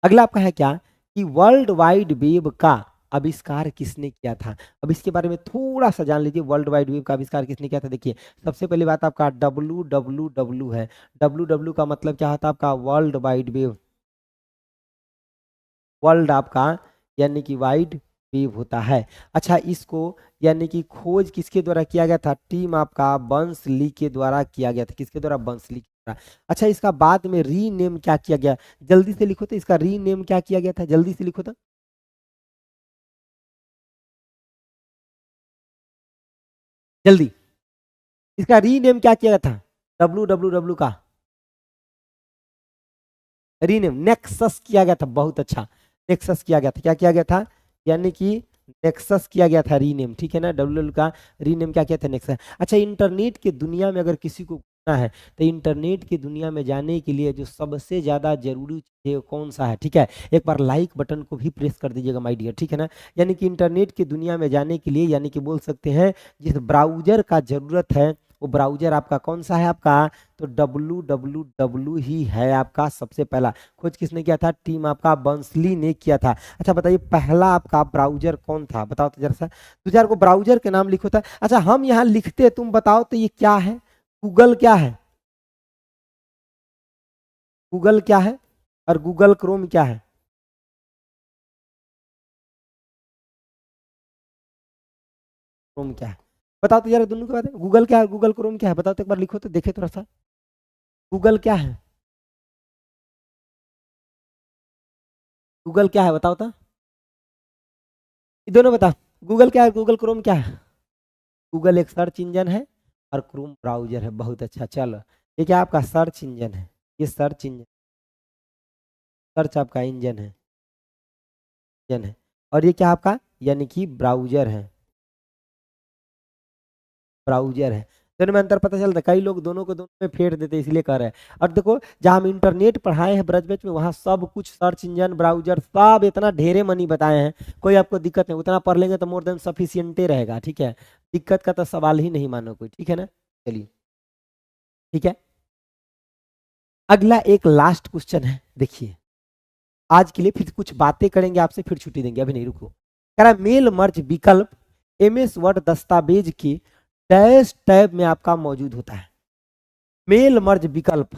अगला आपका है क्या कि वर्ल्ड वाइड वेब का आविष्कार किसने किया था। अब इसके बारे में थोड़ा सा जान लीजिए, वर्ल्ड वाइड वेब का आविष्कार किसने किया था। देखिए सबसे पहली बात आपका डब्लू डब्लू डब्लू है, डब्लू डब्लू का मतलब क्या होता है आपका वर्ल्ड वाइड वेब, वर्ल्ड आपका यानी कि वाइड वेव होता है। अच्छा इसको यानी कि खोज किसके द्वारा किया गया था, टीम आपका बंसली के द्वारा किया गया था, किसके द्वारा बंसली के द्वारा। अच्छा इसका बाद में रीनेम क्या किया गया, जल्दी से लिखो तो इसका रीनेम क्या किया गया था, जल्दी से लिखो तो। जल्दी, इसका रीनेम क्या किया था, www का रीनेम नेक्सस किया गया था। बहुत अच्छा, नेक्सस किया गया था। क्या किया गया था, यानी कि नेक्सस किया गया था रीनेम, ठीक है ना। डब्ल्यू का रीनेम क्या किया था, नेक्सस। अच्छा, इंटरनेट की दुनिया में अगर किसी को घुसना है तो इंटरनेट की दुनिया में जाने के लिए जो सबसे ज्यादा जरूरी चीज है वो कौन सा है, ठीक है। एक बार लाइक बटन को भी प्रेस कर दीजिएगा माय डियर, ठीक है ना। यानी कि इंटरनेट की दुनिया में जाने के लिए, यानी कि बोल सकते हैं जिस ब्राउजर का जरूरत है वो ब्राउजर आपका कौन सा है, आपका तो www ही है आपका सबसे पहला। खोज किसने किया था, टीम आपका बंसली ने किया था। अच्छा बताइए, पहला आपका ब्राउजर कौन था, बताओ तो जरा सा। तो यार को ब्राउजर के नाम लिखो था। अच्छा हम यहाँ लिखते हैं, तुम बताओ तो ये क्या है, गूगल क्या है, गूगल क्या है और गूगल क्रोम क्या है। क्रोम क्या है, बताओ तो जरा दोनों के बात है। गूगल क्या है, गूगल क्रोम क्या है, बताओ तो एक बार लिखो तो देखे थोड़ा सा। गूगल क्या है, गूगल क्या है बताओ तो, ये दोनों बताओ। गूगल क्या है, गूगल क्रोम क्या है। गूगल एक सर्च इंजन है और क्रोम ब्राउजर है। बहुत अच्छा, चलो ये क्या आपका सर्च इंजन है, ये सर्च इंजन, सर्च आपका इंजन है, इंजन है। और ये क्या आपका, यानी कि ब्राउजर है, ब्राउजर है। दोनों में अंतर पता चलता है, कई लोग दोनों को दोनों में फेर देते हैं, इसलिए कह रहे हैं। और देखो जहां हम इंटरनेट पढ़ाए हैं ब्रज बैच में, वहां सब कुछ सर्च इंजन ब्राउजर सब इतना ढेरे मनी बताए हैं, कोई आपको दिक्कत नहीं। उतना पढ़ लेंगे तो मोर देन सफिशियंटे रहेगा, ठीक है। दिक्कत का तो सवाल ही नहीं मानो कोई, ठीक है ना। चलिए ठीक है, अगला एक लास्ट क्वेश्चन है, देखिए आज के लिए, फिर कुछ बातें करेंगे आपसे, फिर छुट्टी देंगे, अभी नहीं रुको। कह रहा मेल मर्ज विकल्प एमएस वर्ड दस्तावेज की डैश टैब में आपका मौजूद होता है। मेल मर्ज विकल्प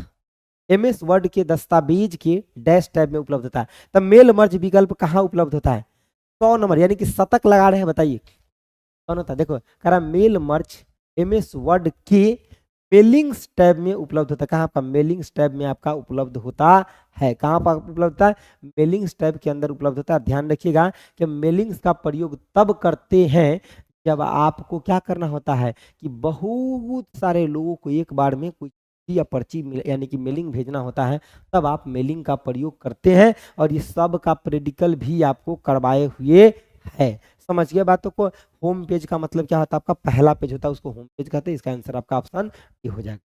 एमएस वर्ड के दस्तावेज के डैश टैब में उपलब्ध होता है। तब मेल मर्ज विकल्प कहाँ उपलब्ध होता है, 100 नंबर, यानी कि शतक लगा रहे हैं, बताइए कौन होता है। देखो कह रहा मेल मर्ज एमएस वर्ड के मेलिंग्स टैब में उपलब्ध होता है। कहाँ पर, मेलिंग्स टैब में आपका उपलब्ध होता है। कहाँ पर उपलब्ध होता है, मेलिंग्स टैब के अंदर उपलब्ध होता है। ध्यान रखिएगा कि मेलिंग्स का प्रयोग तब करते हैं जब आपको क्या करना होता है कि बहुत सारे लोगों को एक बार में कोई चिट्ठी या पर्ची यानी कि मेलिंग भेजना होता है, तब आप मेलिंग का प्रयोग करते हैं। और ये सब का प्रेडिकल भी आपको करवाए हुए है। समझ गए बातों को। होम पेज का मतलब क्या होता है, आपका पहला पेज होता है, उसको होम पेज कहते हैं। इसका आंसर आपका ऑप्शन ये हो जाएगा।